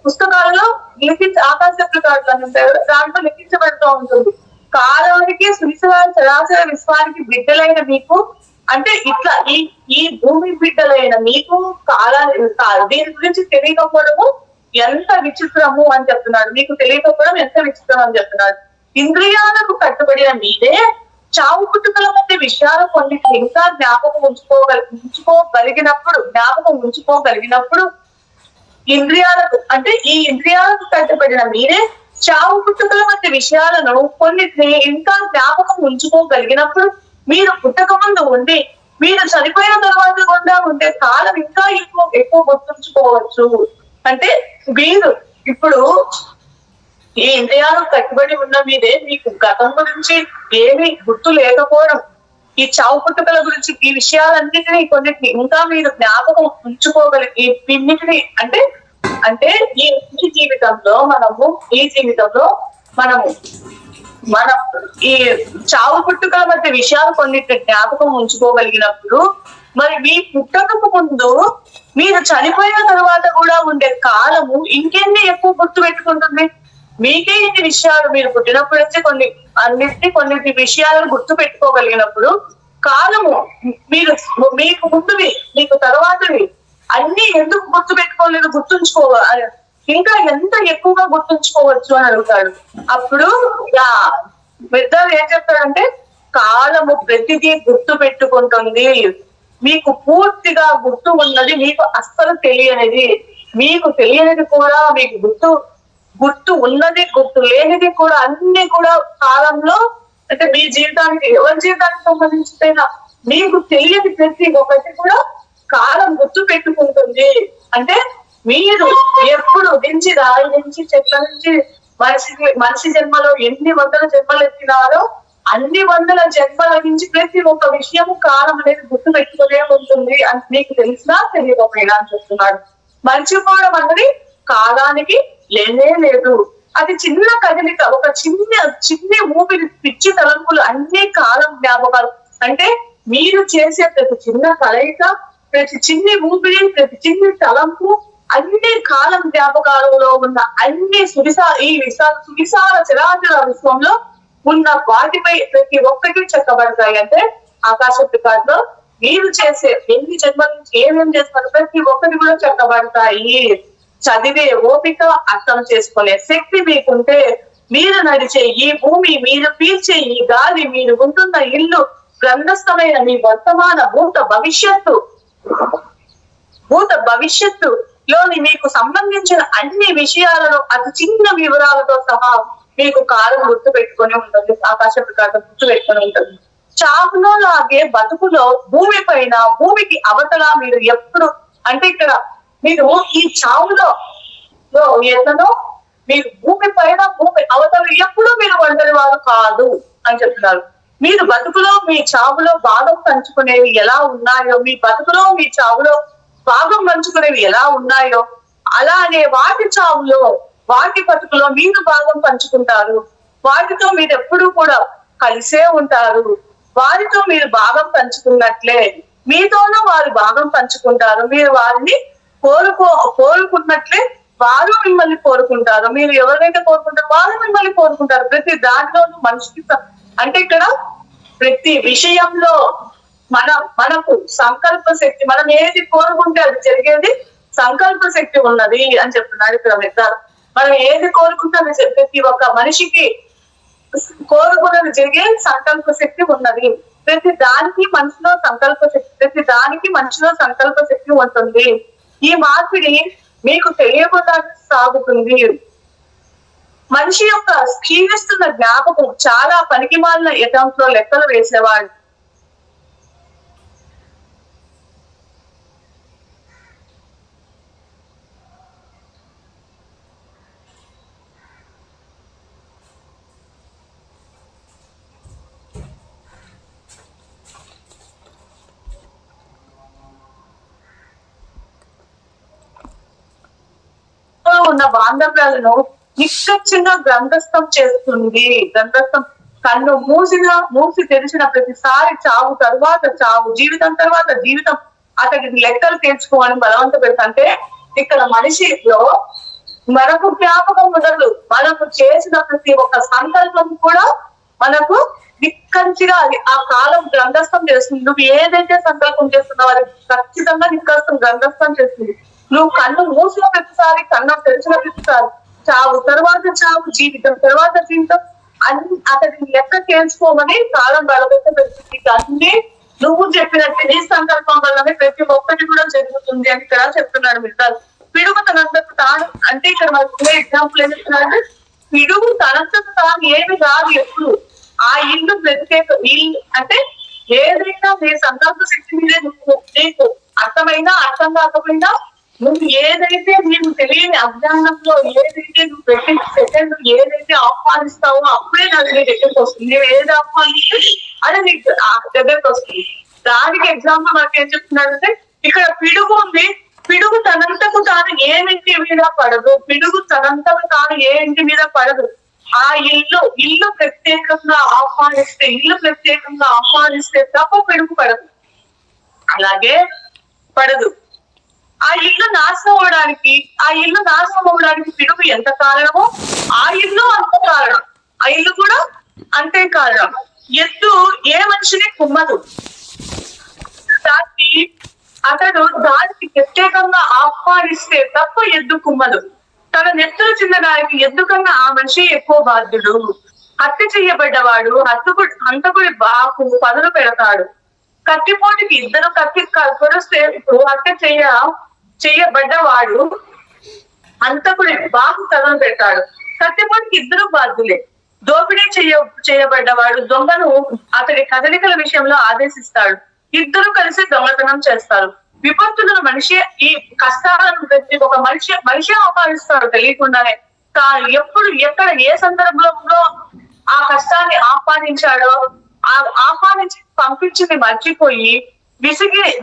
పుస్తకాలలో ఆకాశ ప్రకారాలు దాంట్లో లిఖించబడుతూ ఉంటుంది. కాలానికి సువిశాల చరాచర విశ్వానికి బిడ్డలైన మీకు, అంటే ఇట్లా ఈ భూమి బిడ్డలైన మీకు దీని గురించి తెలియకపోవడము ఎంత విచిత్రము అని చెప్తున్నాడు. మీకు తెలియకపోవడం ఎంత విచిత్రం అని చెప్తున్నాడు. ఇంద్రియాలకు కట్టుబడిన మీరే చావు పుట్టుకల మధ్య విషయాలు కొన్ని ఇంకా జ్ఞాపకం ఉంచుకోగలిగినప్పుడు ఇంద్రియాలకు అంటే ఈ ఇంద్రియాలకు కట్టుబడిన మీరే చావు పుట్టుకల మధ్య విషయాలను కొన్నిటిని ఇంకా జ్ఞాపకం ఉంచుకోగలిగినప్పుడు మీరు పుట్టక ముందు ఉండి మీరు చనిపోయిన తర్వాత గుండా ఉండే కాలం ఇంకా ఎక్కువ గుర్తుంచుకోవచ్చు. అంటే మీరు ఇప్పుడు ఈ ఇంద్రియాలకు కట్టుబడి ఉన్న మీదే మీకు గతం గురించి ఏమీ గుర్తు లేకపోవడం, ఈ చావు పుట్టుకల గురించి ఈ విషయాలన్నిటినీ కొన్నిటిని ఇంకా మీరు జ్ఞాపకం ఉంచుకోగలిగి ఇన్నిటిని అంటే అంటే ఈ జీవితంలో మనము మనం ఈ చావు పుట్టుకల మధ్య విషయాలు కొన్నిటిని జ్ఞాపకం ఉంచుకోగలిగినప్పుడు మరి మీ పుట్టకకు ముందు మీరు చనిపోయిన తర్వాత కూడా ఉండే కాలము ఇంకెన్ని ఎక్కువ గుర్తు పెట్టుకుంటుంది. మీకే ఇన్ని విషయాలు మీరు పుట్టినప్పటి నుంచి కొన్ని విషయాలను గుర్తు పెట్టుకోగలిగినప్పుడు కాలము మీకు ముందువి మీకు తర్వాతవి అన్ని ఎందుకు గుర్తు పెట్టుకోలేదు, గుర్తుంచుకోవాలి ఇంకా ఎంత ఎక్కువగా గుర్తుంచుకోవచ్చు అని అడుగుతాడు. అప్పుడు పెద్దలు ఏం చెప్తాడంటే కాలము ప్రతిదీ గుర్తు పెట్టుకుంటుంది. మీకు పూర్తిగా గుర్తు ఉన్నది మీకు అస్సలు తెలియనిది, మీకు తెలియనిది కూడా మీకు గుర్తు ఉన్నది గుర్తు లేనిది కూడా అన్ని కూడా కాలంలో అంటే మీ జీవితానికి ఎవరి జీవితానికి సంబంధించిన మీకు తెలియని ప్రతి ఒక్కటి కూడా కాలం గుర్తు పెట్టుకుంటుంది. అంటే మీరు ఎప్పుడు రాయి నుంచి చెట్ల నుంచి మనిషి జన్మలో ఎన్ని వందల జన్మలు ఎత్తినారో అన్ని వందల జన్మల నుంచి ప్రతి ఒక్క విషయము కాలం అనేది గుర్తు పెట్టుకునే ఉంటుంది అని మీకు తెలిసినా తెలియకపోయినా అని చెప్తున్నాడు. మర్చిపోవడం అన్నది కాలానికి లేనే లేదు. అది చిన్న కదలిక, ఒక చిన్ని ఊపిరి, పిచ్చి తలంపులు అన్ని కాలం జ్ఞాపకాలు. అంటే మీరు చేసే ప్రతి చిన్న కలయిక, ప్రతి చిన్ని ఊపిరి, ప్రతి చిన్ని తలంపు అన్ని కాలం జ్ఞాపకాలలో ఉన్న అన్ని సువిశాల చరాచర విశ్వంలో ఉన్న వాటిపై ప్రతి ఒక్కటి చెక్కబడతాయి. అంటే ఆకాశ రికార్డులో మీరు చేసే ఎన్ని జన్మల నుంచి ఏమేమి చేస్తారు ప్రతి ఒక్కటి కూడా చెక్కబడతాయి. చదివే ఓపిక, అర్థం చేసుకునే శక్తి మీకుంటే మీరు నడిచే ఈ భూమి, మీరు పీల్చే ఈ గాలి, మీరు ఉంటున్న ఇల్లు, గ్రంథస్థమైన మీ వర్తమాన భూత భవిష్యత్తులోని మీకు సంబంధించిన అన్ని విషయాలను అతి చిన్న వివరాలతో సహా మీకు కాలం గుర్తు పెట్టుకుని ఉంటుంది. ఆకాశ ప్రకారం గుర్తు పెట్టుకుని ఉంటుంది. చావులో లాగే బతుకులో భూమికి అవతల మీరు ఎప్పుడు అంటే ఇక్కడ మీరు ఈ చావులో ఎట్లనో మీరు భూమి అవతల ఎప్పుడు మీరు ఒంటరి వారు కాదు అని చెప్తున్నారు. మీరు బతుకులో మీ చావులో భాగం పంచుకునేవి ఎలా ఉన్నాయో, మీ బతుకులో మీ చావులో భాగం పంచుకునేవి ఎలా ఉన్నాయో అలానే వాటి చావులో వాటి బతుకులో మీరు భాగం పంచుకుంటారు. వాటితో మీరు ఎప్పుడూ కూడా కలిసే ఉంటారు. వారితో మీరు భాగం పంచుకున్నట్లే మీతోనూ వారు భాగం పంచుకుంటారు. మీరు వారిని కోరుకున్నట్లే వారు మిమ్మల్ని కోరుకుంటారు. మీరు ఎవరైతే కోరుకుంటారో వారు మిమ్మల్ని కోరుకుంటారు. ప్రతి దాంట్లోనూ మనిషికి అంటే ఇక్కడ ప్రతి విషయంలో మనకు సంకల్ప శక్తి, మనం ఏది కోరుకుంటే అది జరిగేది సంకల్ప శక్తి ఉన్నది అని చెప్తున్నాడు ఇక్కడ మిత్రాలు. మనం ఏది కోరుకుంటే అది ప్రతి ఒక్క మనిషికి కోరుకున్నది జరిగే సంకల్ప శక్తి ఉన్నది. ప్రతి దానికి మనిషిలో సంకల్ప శక్తి ఉంటుంది. ఈ మార్పిడి మీకు తెలియకుండా సాగుతుంది. మనిషి యొక్క క్షీణిస్తున్న జ్ఞాపకం చాలా పనికిమాలిన యథంలో లెక్కలు వేసేవాడు. ఉన్న బాంధవ్యాలను నిష్కక్షంగా గ్రంథస్థం చేస్తుంది. గ్రంథస్థం కన్ను మూసి తెరిచిన ప్రతిసారి చావు తర్వాత చావు, జీవితం తర్వాత జీవితం అతడికి లెక్కలు తీర్చుకోవాలని బలవంత పెడతంటే ఇక్కడ మనిషిలో మనకు జ్ఞాపకం ఉండదు. మనకు చేసిన ప్రతి ఒక్క సంకల్పం కూడా మనకు నిక్కచ్చిగా అది ఆ కాలం గ్రంథస్థం చేస్తుంది. నువ్వు ఏదైతే సంకల్పం చేస్తున్నావు అది ఖచ్చితంగా గ్రంథస్థం చేస్తుంది. నువ్వు కన్ను మూసిన ప్రతిసారి, కన్ను తెరిచిన ప్రతిసారి చావు తర్వాత చావు, జీవితం తర్వాత జీవితం అతడిని లెక్క చేసుకోమని కాలం బలపెట్టి అన్ని నువ్వు చెప్పినట్టు నీ సంకల్పం వల్లనే ప్రతి ఒక్కటి కూడా జరుగుతుంది అని ఇక్కడ చెప్తున్నాడు మిత్రాలు. పిడుగు తనంతకు తాను అంటే ఇక్కడ మనకు ఎగ్జాంపుల్ ఏం చెప్తున్నారంటే పిడుగు తనంతకు తాను ఏమి రాదు ఎప్పుడు. ఆ ఇల్లు ప్రత్యేక ఇల్లు అంటే ఏదైనా నీ సంకల్ప శక్తి మీదే నీకు అర్థమైనా అర్థం కాకపోయినా నువ్వు ఏదైతే నీకు తెలియని అజ్ఞానంలో ఏదైతే నువ్వు పెట్టిన సెకండ్ ఏదైతే ఆహ్వానిస్తావో అప్పుడే అది నీ దగ్గరికి వస్తుంది. నువ్వు ఏది ఆహ్వానిస్తే అది నీకు దగ్గరకు వస్తుంది. దానికి ఎగ్జాంపుల్ మనకి ఏం చెప్తున్నాడంటే ఇక్కడ పిడుగు ఉంది. పిడుగు తనంతకు తాను ఏ ఇంటి మీద పడదు. పిడుగు తనంతకు తాను ఏ ఇంటి మీద పడదు. ఆ ఇల్లు ప్రత్యేకంగా ఆహ్వానిస్తే తప్ప పిడుగు పడదు. అలాగే పడదు. ఆ ఇల్లు నాశనం అవడానికి పిడుగు ఎంత కారణమో ఆ ఇల్లు అంత కారణం. ఆ ఇల్లు కూడా అంతే కారణం. ఎద్దు ఏ మనిషిని కుమ్మదు. దానికి ప్రత్యేకంగా ఆహ్వానిస్తే తప్ప ఎద్దు కుమ్మదు. తన నెత్తులు చిన్నదానికి ఎద్దు కన్నా ఆ మనిషి ఎక్కువ బాధ్యుడు. హత్య చెయ్యబడ్డవాడు హంతకుడి బాకు పదులు పెడతాడు. కత్తిపోటుకి ఇద్దరు కత్తి పొడిస్తే హత్య చెయ్యబడ్డవాడు హంతకుడి బాకు పదులు పెడతాడు. కత్తిపోటుకి ఇద్దరు బాధ్యులే. దోపిడీ చేయబడ్డవాడు దొంగను అతడి కదలికల విషయంలో ఆదేశిస్తాడు. ఇద్దరు కలిసి దొంగతనం చేస్తారు. విపత్తులను మనిషి ఈ కష్టాలను పెట్టి ఒక మనిషి ఆహ్వానిస్తాడు తెలియకుండానే. తాను ఎప్పుడు ఎక్కడ ఏ సందర్భంలో ఆ కష్టాన్ని ఆహ్వానించాడో ఆహ్వానించి పంపించింది మర్చిపోయి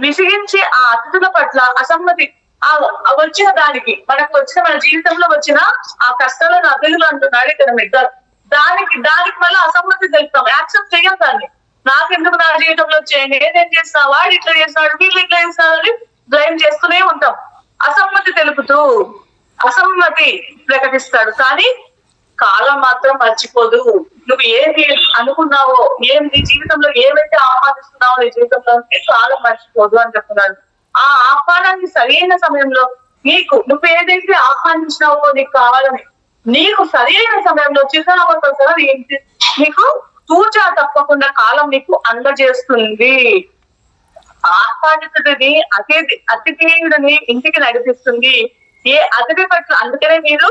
విసిగించి ఆ అతిథుల పట్ల అసమ్మతి వచ్చిన దానికి మన జీవితంలో వచ్చిన ఆ కష్టాలను అతిథులు అంటున్నాడు ఇక్కడ మిగతా దానికి మళ్ళీ అసమ్మతి తెలుపుతాం. యాక్సెప్ట్ చేయం దాన్ని. నాకెందుకు నా జీవితంలో చేయండి, ఏదేం చేస్తున్నా, వాడు ఇట్లా చేస్తున్నాడు, వీళ్ళు ఇట్లా చేస్తున్నారని బ్లేమ్ చేస్తూనే ఉంటాం. అసమ్మతి తెలుపుతూ అసమ్మతి ప్రకటిస్తాడు. కానీ కాలం మాత్రం మర్చిపోదు. నువ్వు ఏది అనుకున్నావో నీ జీవితంలో ఏవైతే ఆహ్వానిస్తున్నావో నీ జీవితంలో కాలం మర్చిపోదు అని చెప్తున్నాడు. ఆ ఆహ్వానాన్ని సరైన సమయంలో నువ్వు ఏదైతే ఆహ్వానించినావో నీకు కావాలని నీకు సరైన సమయంలో చిరునామా ఏంటి నీకు తూచా తప్పకుండా కాలం నీకు అందజేస్తుంది. ఆహ్వానితుడిని అతిథేయుడిని ఇంటికి నడిపిస్తుంది. ఏ అతిథి పట్ల అందుకనే మీరు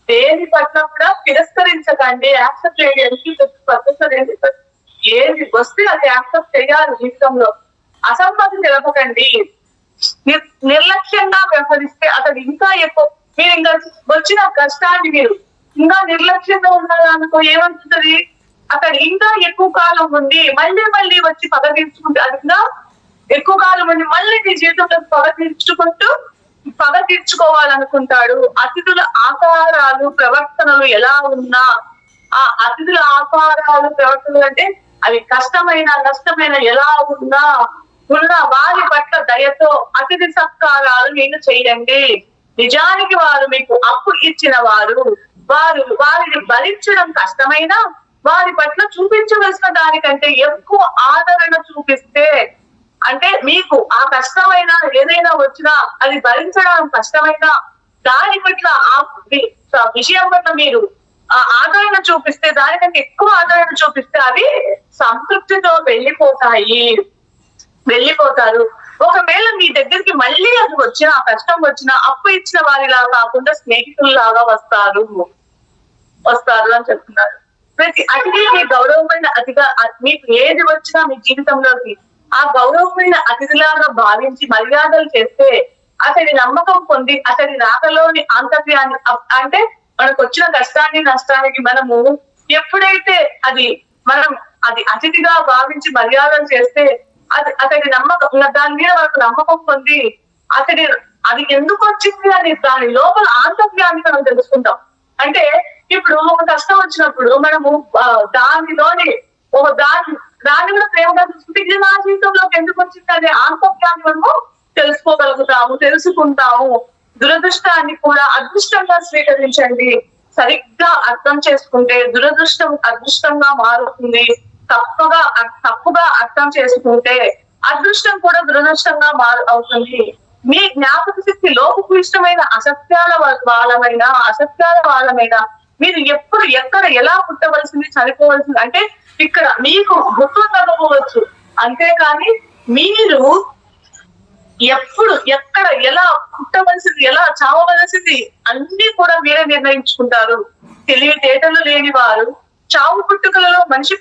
దేని పట్ల కూడా తిరస్కరించకండి, యాక్సెప్ట్ చేయడానికి ఏది వస్తే అది యాక్సెప్ట్ చేయాలి. జీవితంలో అసమ్మతి తెలపకండి. నిర్లక్ష్యంగా వ్యవహరిస్తే అతడు ఇంకా ఎక్కువ మీరు ఇంకా వచ్చిన కష్టాన్ని మీరు ఇంకా నిర్లక్ష్యంగా ఉన్నారనుకో ఏమవుతుంది, అక్కడ ఇంకా ఎక్కువ కాలం ఉంది మళ్ళీ వచ్చి పగ తీర్చుకుంటే అది ఇంకా ఎక్కువ కాలం ఉంది మళ్ళీ నీ జీవితంలో పగ తీర్చుకోవాలనుకుంటాడు. అతిథుల ఆకారాలు ప్రవర్తనలు ఎలా ఉన్నా ఆ అతిథుల ఆకారాలు ప్రవర్తనలు అంటే అవి నష్టమైన ఎలా ఉన్న వారి పట్ల దయతో అతిథి సత్కారాలు నేను చేయండి. నిజానికి వారు మీకు అప్పు ఇచ్చిన వారిని భరించడం కష్టమైనా వారి పట్ల చూపించవలసిన దానికంటే ఎక్కువ ఆదరణ చూపిస్తే అంటే మీకు ఆ కష్టమైన ఏదైనా వచ్చినా అది భరించడం కష్టమైనా దాని పట్ల ఆ విషయం పట్ల మీరు ఆదరణ చూపిస్తే దానికంటే ఎక్కువ ఆదరణ చూపిస్తే అవి సంతృప్తితో వెళ్ళిపోతారు. ఒకవేళ మీ దగ్గరికి మళ్ళీ అది వచ్చినా కష్టం వచ్చినా అప్పు ఇచ్చిన వారిలా కాకుండా స్నేహితుల్లాగా వస్తారు అని చెప్తున్నారు. ప్రతి అతిథి మీ గౌరవమైన అతిగా మీకు ఏది వచ్చినా మీ జీవితంలోకి ఆ గౌరవమైన అతిథిలాగా భావించి మర్యాదలు చేస్తే అతడి నమ్మకం పొంది అతడి రాకలోని ఆంతర్యాన్ని అంటే మనకు వచ్చిన కష్టాన్ని నష్టానికి మనము ఎప్పుడైతే అది అతిథిగా భావించి మర్యాదలు చేస్తే అతడి నమ్మకం దాని మీద మనకు నమ్మకం పొంది అది ఎందుకు వచ్చింది అని దాని లోపల ఆంతర్యాన్ని మనం తెలుసుకుంటాం. అంటే ఇప్పుడు ఒక కష్టం వచ్చినప్పుడు మనము దానిలోని దాన్ని కూడా ప్రేమగా చూసుకుంటే ఇది నా జీవితంలోకి ఎందుకు వచ్చింది అనే ఆంతర్యాన్ని మనము తెలుసుకుంటాము. దురదృష్టాన్ని కూడా అదృష్టంగా స్వీకరించండి. సరిగ్గా అర్థం చేసుకుంటే దురదృష్టం అదృష్టంగా మారుతుంది. తప్పుగా అర్థం చేసుకుంటే అదృష్టం కూడా దురదృష్టంగా అవుతుంది. మీ జ్ఞాపక శక్తి లోపుకు ఇష్టమైన అసత్యాల వాళ్ళమైనా మీరు ఎప్పుడు ఎక్కడ ఎలా పుట్టవలసింది చనిపోవలసింది అంటే ఇక్కడ మీకు గుర్తుండకపోవచ్చు, అంతేకాని మీరు ఎప్పుడు ఎక్కడ ఎలా పుట్టవలసింది ఎలా చావవలసింది అన్ని కూడా మీరే నిర్ణయించుకుంటారు. తెలివితేటలు లేని వారు చావు పుట్టుకలలో మనిషి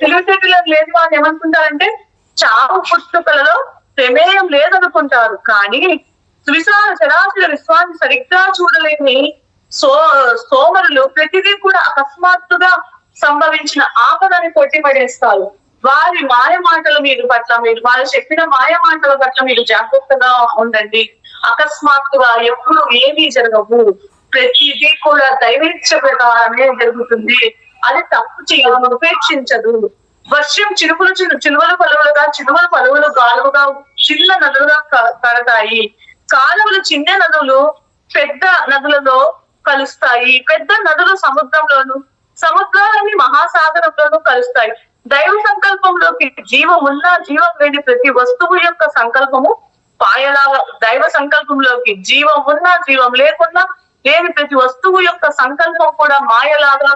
తెలివితేటలు లేని వారు ఏమనుకుంటారంటే చావు పుట్టుకలలో ప్రమేయం లేదనుకుంటారు. కానీ సువిశాల చరాచర విశ్వాన్ని సరిగ్గా చూడలేని సోమరులు ప్రతిదీ కూడా అకస్మాత్తుగా సంభవించిన ఆపదని కొట్టిపడేస్తారు. వారి మాయ మాటలు మీరు వారు చెప్పిన మాయ మాటల పట్ల మీరు జాగ్రత్తగా ఉండండి. అకస్మాత్తుగా ఎప్పుడు ఏమీ జరగవు, ప్రతిదీ కూడా దైవేచ్ఛ ప్రకారమే జరుగుతుంది. అది తప్పు చేయదు, ఉపేక్షించదు. వర్షం చిలువలు పలువులు గాలుగా చిన్న నదులుగా కడతాయి. కాలువలు చిన్న నదులు పెద్ద నదులలో కలుస్తాయి. పెద్ద నదులు సముద్రంలోను, సముద్రాలన్నీ మహాసాగరంలోనూ కలుస్తాయి. దైవ సంకల్పంలోకి జీవం ఉన్నా జీవం లేని ప్రతి వస్తువు యొక్క సంకల్పము పాయలాగా, దైవ సంకల్పంలోకి జీవం ఉన్నా జీవం లేకున్నా లేని ప్రతి వస్తువు యొక్క సంకల్పం కూడా మాయలాగా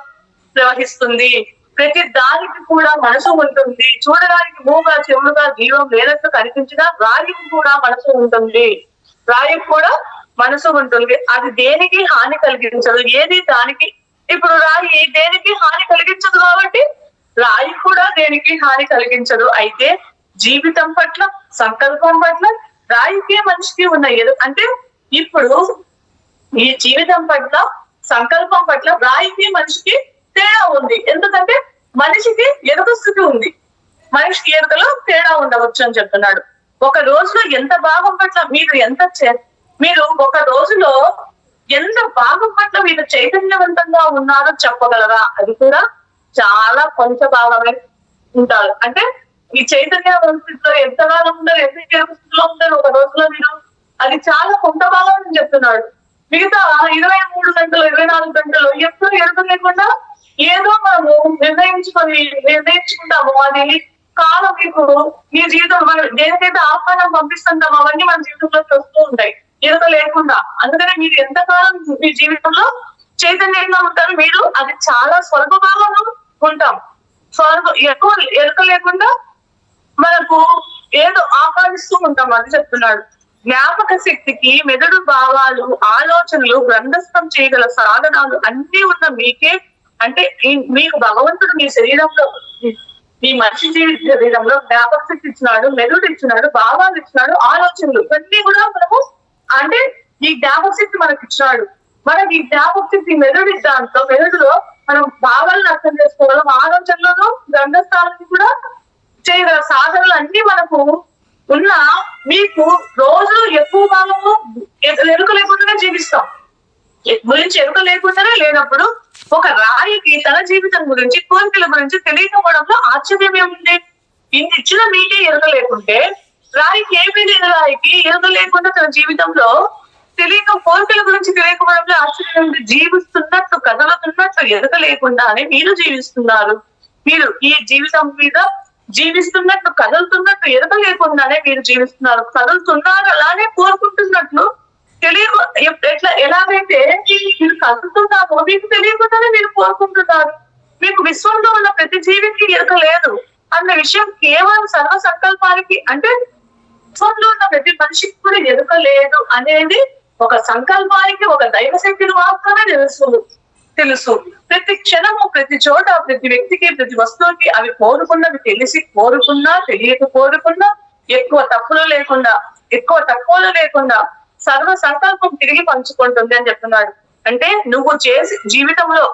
ప్రవహిస్తుంది. ప్రతి దానికి కూడా మనసు ఉంటుంది. చూడడానికి మూగా చెవులుగా జీవం లేనట్టు కనిపించినా రాయికి కూడా మనసు ఉంటుంది. రాయికి కూడా మనసు ఉంటుంది. అది దేనికి హాని కలిగించదు. ఏది దానికి ఇప్పుడు రాయి దేనికి హాని కలిగించదు కాబట్టి రాయి కూడా దేనికి హాని కలిగించదు. అయితే జీవితం పట్ల సంకల్పం పట్ల రాయికి మనిషికి ఉన్న అంటే ఇప్పుడు ఈ జీవితం పట్ల సంకల్పం పట్ల రాయికి మనిషికి తేడా ఉంది. ఎందుకంటే మనిషికి ఎరుక స్థితి ఉంది, మనిషికి ఎరుకలో తేడా ఉండవచ్చు అని చెప్తున్నాడు. ఒక రోజులో ఎంత భాగం పట్ల మీరు ఒక రోజులో ఎంత భాగం పట్ల మీరు చైతన్యవంతంగా ఉన్నారో చెప్పగలరా? అది కూడా చాలా కొంచెం భాగమే ఉంటారు. అంటే ఈ చైతన్యవంతులో ఎంత భాగం ఉంటారు, ఎంత ఎరుకలో ఉంటారు ఒక రోజులో మీరు, అది చాలా కొంత భాగం అని చెప్తున్నాడు. మిగతా 23 గంటలు 24 గంటలు ఎప్పుడు ఎరుక లేకుండా ఏదో మనము నిర్ణయించుకుంటాము. అది కాలం ఇప్పుడు మీ జీవితం మనం దేనికైతే ఆహ్వానం పంపిస్తుంటామో అవన్నీ మన జీవితంలోకి వస్తూ ఉంటాయి ఎరుక లేకుండా. అందుకనే మీరు ఎంతకాలం మీ జీవితంలో చైతన్యంగా ఉంటారు, మీరు అది చాలా స్వల్ప భాగంలో ఉంటాం. ఎక్కువ ఎరుక లేకుండా మనకు ఏదో ఆహ్వానిస్తూ ఉంటాం అది చెప్తున్నాడు. జ్ఞాపక శక్తికి మెదడు భావాలు ఆలోచనలు గ్రంథస్థం చేయగల సాధనాలు అన్ని ఉన్న మీకే, అంటే మీకు భగవంతుడు మీ శరీరంలో మీ మనిషి శరీరంలో జ్ఞాపక శక్తి ఇచ్చినాడు, మెదడు ఇచ్చినాడు, భావాలు ఇచ్చినాడు, ఆలోచనలు ఇవన్నీ కూడా మనము అంటే ఈ జ్ఞాపక శక్తి మనకి ఇచ్చినాడు. మనకి ఈ జ్ఞాపక శక్తి మెదడు దాంట్లో మెదడులో మనం భావాలను అర్థం చేసుకోగలం, ఆలోచనలను గ్రంథస్థానాన్ని కూడా చేయగల సాధనలు అన్ని మనకు ఉన్న మీకు రోజు ఎక్కువ భాగము ఎరుక లేకుండానే జీవిస్తాం. గురించి ఎరుక లేకుండానే లేనప్పుడు ఒక రాయికి తన జీవితం గురించి కోరికల గురించి తెలియకపోవడంలో ఆశ్చర్యం ఏముంది? ఇన్ని ఇచ్చిన మీకే ఎరుక లేకుంటే రాయికి ఏమీ లేదు. రాయికి ఎరుక లేకుండా తన జీవితంలో కోరికల గురించి తెలియకపోవడంలో ఆశ్చర్యం ఉంది. జీవిస్తున్నట్టు కదలుతున్నట్టు ఎరుక లేకుండానే మీరు జీవిస్తున్నారు. మీరు ఈ జీవితం మీద జీవిస్తున్నట్టు కదులుతున్నట్టు ఎరుక లేకుండానే మీరు జీవిస్తున్నారు. కదులుతున్నారు అలానే కోరుకుంటున్నట్లు ఎలాగైతే మీరు కదులుతున్నామో మీకు తెలియకుండానే మీరు కోరుకుంటున్నారు. మీకు విశ్వంలో ఉన్న ప్రతి జీవికి ఎరుక లేదు అన్న విషయం కేవలం సర్వ సంకల్పానికి, అంటే విశ్వంలో ఉన్న ప్రతి మనిషికి కూడా ఎరుక లేదు అనేది ఒక సంకల్పానికి, ఒక దైవశక్తిని మాత్రమే తెలుసు. ప్రతి క్షణము ప్రతి చోట ప్రతి వ్యక్తికి ప్రతి వస్తువుకి అవి కోరుకున్నవి తెలిసి కోరుకున్నా తెలియక కోరుకున్నా ఎక్కువ తప్పులు లేకుండా ఎక్కువ తక్కువలు లేకుండా సర్వ సంకల్పం తిరిగి పంచుకుంటుంది అని చెప్తున్నాడు. అంటే నువ్వు చేసి జీవితంలో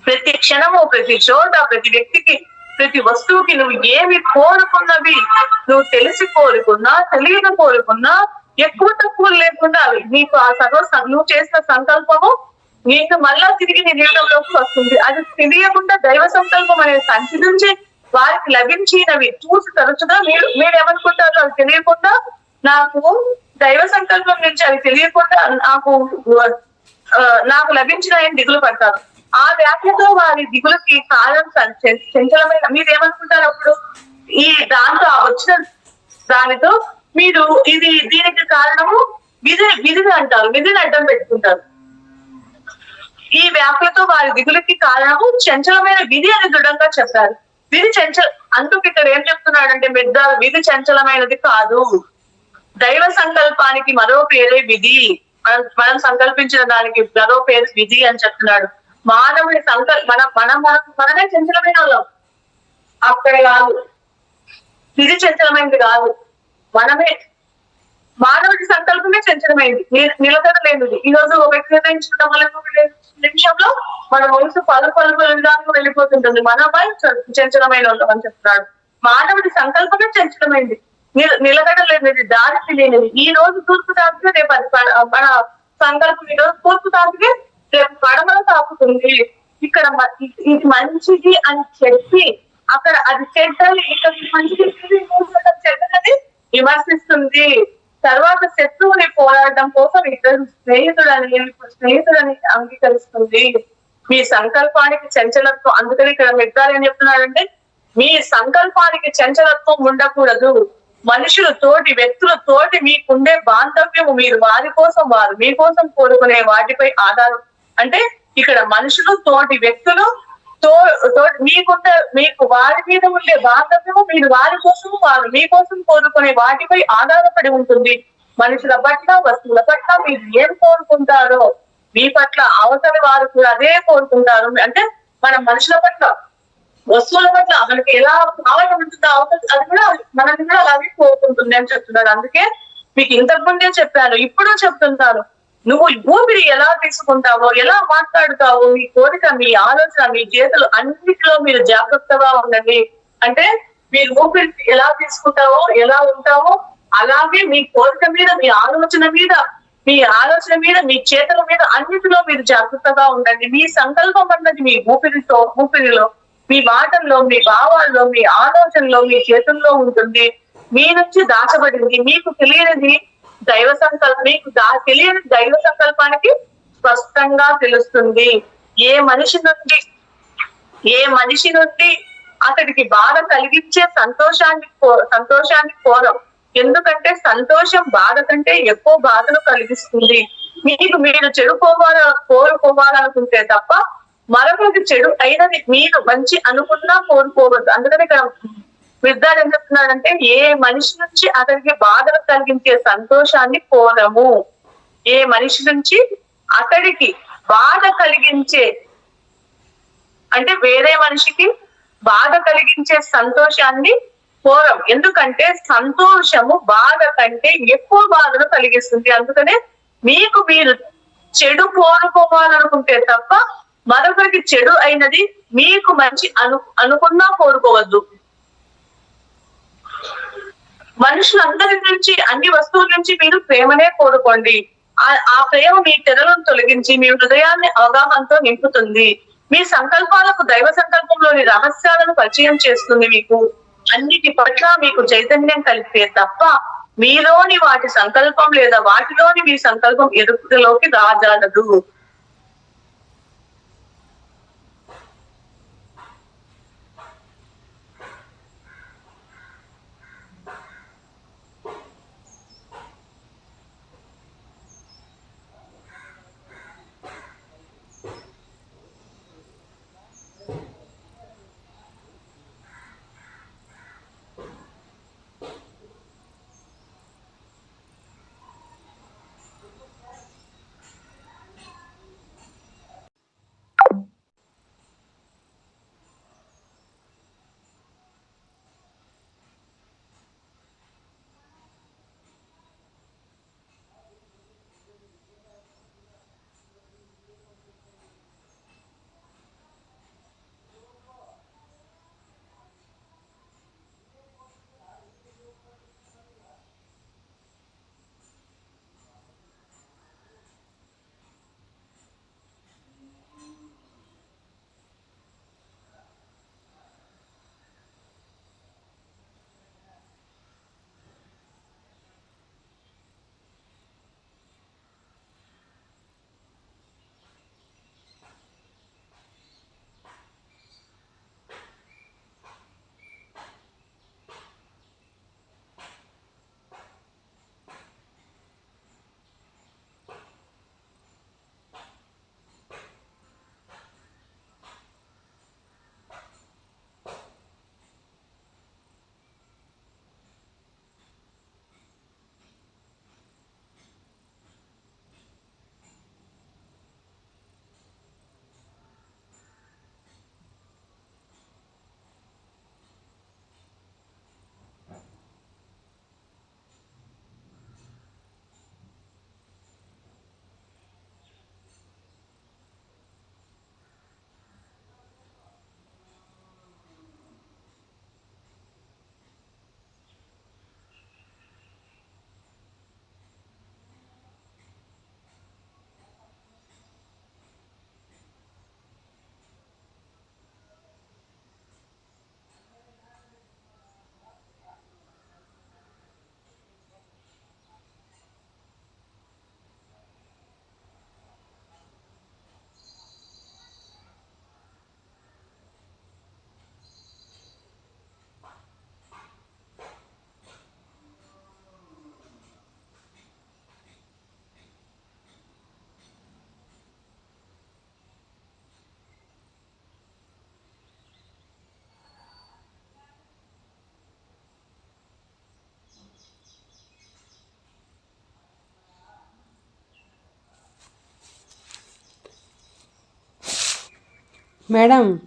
ప్రతి క్షణము ప్రతి చోట ప్రతి వ్యక్తికి ప్రతి వస్తువుకి నువ్వు ఏమి కోరుకున్నవి నువ్వు తెలిసి కోరుకున్నా తెలియక కోరుకున్నా ఎక్కువ తక్కువలు లేకుండా అవి నీకు ఆ నువ్వు చేసిన సంకల్పము నీకు మళ్ళా తిరిగి నీ జీవితంలోకి వస్తుంది. అది తెలియకుండా దైవ సంకల్పం అనేది సంచి నుంచి వారికి లభించినవి చూసి తరచుగా మీరేమనుకుంటారు? అది తెలియకుండా నాకు దైవ సంకల్పం నుంచి అది తెలియకుండా నాకు లభించిన దిగులు పడతారు. ఆ వ్యాఖ్యతో వారి దిగులకి కాలం చంచలమైన మీరేమనుకుంటారు? అప్పుడు ఈ దాంతో వచ్చిన దానితో మీరు దీనికి కారణము విధిని అంటారు, విధిని అడ్డం పెట్టుకుంటారు. ఈ వ్యాఖ్యలతో వారి దిగులకి కారణము చంచలమైన విధి అని దృఢంగా చెప్పారు. విధి అందుకు ఇక్కడ ఏం చెప్తున్నాడంటే మిర్దాలు, విధి చంచలమైనది కాదు, దైవ సంకల్పానికి మరో పేరే విధి. మనం సంకల్పించిన దానికి మరో పేరు విధి అని చెప్తున్నాడు. మానవుడి మనమే చంచలమైన వాళ్ళం, అక్కడ కాదు. విధి చంచలమైనది కాదు, మనమే. మానవుడి సంకల్పమే చంచలమైంది, నిలకడలేనిది. ఈ రోజు ఒక వ్యక్తి నిర్ణయించడం వల్ల నిమిషంలో మన మనసు పలుదానికి వెళ్ళిపోతుంటుంది. మనమై చంచలమైన వాళ్ళం అని చెప్తున్నాడు. మానవుడి సంకల్పమే చంచలమైంది, నిలకడలేనిది, దారి తెలియనిది. ఈ రోజు తూర్పు తాకితే రేపు మన సంకల్పం ఈ రోజు తూర్పు తాకితే రేపు పడమల తాకుతుంది. ఇక్కడ ఇది మంచిది అని చెప్పి అక్కడ అది చెడ్డది, ఇక్కడ మంచిది చెడ్డదని విమర్శిస్తుంది. తర్వాత శత్రువుని పోరాడడం కోసం ఇద్దరు స్నేహితుడని అంగీకరిస్తుంది. మీ సంకల్పానికి చంచలత్వం, అందుకని ఇక్కడ మిత్రాలు ఏం చెప్తున్నారంటే మీ సంకల్పానికి చంచలత్వం ఉండకూడదు. మనుషులు తోటి, వ్యక్తుల తోటి మీకుండే బాంధవ్యము మీరు వారి కోసం, వారు మీకోసం కోరుకునే వాటిపై ఆధారం. అంటే ఇక్కడ మనుషులు తోటి, వ్యక్తులు మీకు వారి మీద ఉండే బాంధవ్యము మీరు వారి కోసం, వారు మీకోసం కోరుకునే వాటిపై ఆధారపడి ఉంటుంది. మనుషుల పట్ల, వస్తువుల పట్ల మీరు ఏం కోరుకుంటారో మీ పట్ల అవతలి వారు కూడా అదే కోరుకుంటారు. అంటే మనం మనుషుల పట్ల, వస్తువుల పట్ల మనకి ఎలా భావన ఉంటుందో అవతల అది కూడా మనల్ని కూడా అలాగే కోరుకుంటుంది అని చెప్తున్నాడు. అందుకే మీకు ఇంతకు ముందే చెప్పాను, ఇప్పుడు చెప్తుంటాను, నువ్వు ఊపిరి ఎలా తీసుకుంటావో, ఎలా మాట్లాడుతావో, మీ కోరిక, మీ ఆలోచన, మీ చేతులు అన్నిటిలో మీరు జాగ్రత్తగా ఉండండి. అంటే మీరు ఊపిరి ఎలా తీసుకుంటావో, ఎలా ఉంటావో అలాగే మీ కోరిక మీద, మీ ఆలోచన మీద, మీ చేతుల మీద అన్నిటిలో మీరు జాగ్రత్తగా ఉండండి. మీ సంకల్పం అన్నది మీ ఊపిరిలో, మీ మాటల్లో, మీ భావాల్లో, మీ ఆలోచనలో, మీ చేతుల్లో ఉంటుంది. మీ నుంచి దాచబడింది. మీకు తెలియని దైవ సంకల్పానికి స్పష్టంగా తెలుస్తుంది. ఏ మనిషి నుండి అతడికి బాధ కలిగించే సంతోషాన్ని కోరం. ఎందుకంటే సంతోషం బాధ కంటే ఎక్కువ బాధను కలిగిస్తుంది. మీరు చెడు కోరుకోవాలనుకుంటే తప్ప మరొకరికి చెడు అయినది మీరు మంచి అనుకున్నా కోరుకోవద్దు. అందుకని ఇక్కడ విద్యాలు ఏం చెప్తున్నాడంటే ఏ మనిషి నుంచి అతనికి బాధను కలిగించే సంతోషాన్ని కోరము. ఏ మనిషి నుంచి అతడికి బాధ కలిగించే, అంటే వేరే మనిషికి బాధ కలిగించే సంతోషాన్ని కోరం. ఎందుకంటే సంతోషము బాధ కంటే ఎక్కువ బాధను కలిగిస్తుంది. అందుకనే మీరు చెడు కోరుకోవాలనుకుంటే తప్ప మరొకరికి చెడు అయినది మీకు మంచి అనుకున్నా కోరుకోవద్దు. మనుషులందరి నుంచి, అన్ని వస్తువుల నుంచి మీరు ప్రేమనే కోరుకోండి. ఆ ప్రేమ మీ తెరలను తొలగించి మీ హృదయాన్ని అవగాహనతో నింపుతుంది. మీ సంకల్పాలకు దైవ సంకల్పంలోని రహస్యాలను పరిచయం చేస్తుంది. మీకు అన్నిటి పట్ల మీకు చైతన్యం కలిపితే తప్ప మీలోని వాటి సంకల్పం లేదా వాటిలోని మీ సంకల్పం ఎరుకలోకి రాజాలదు. మేడం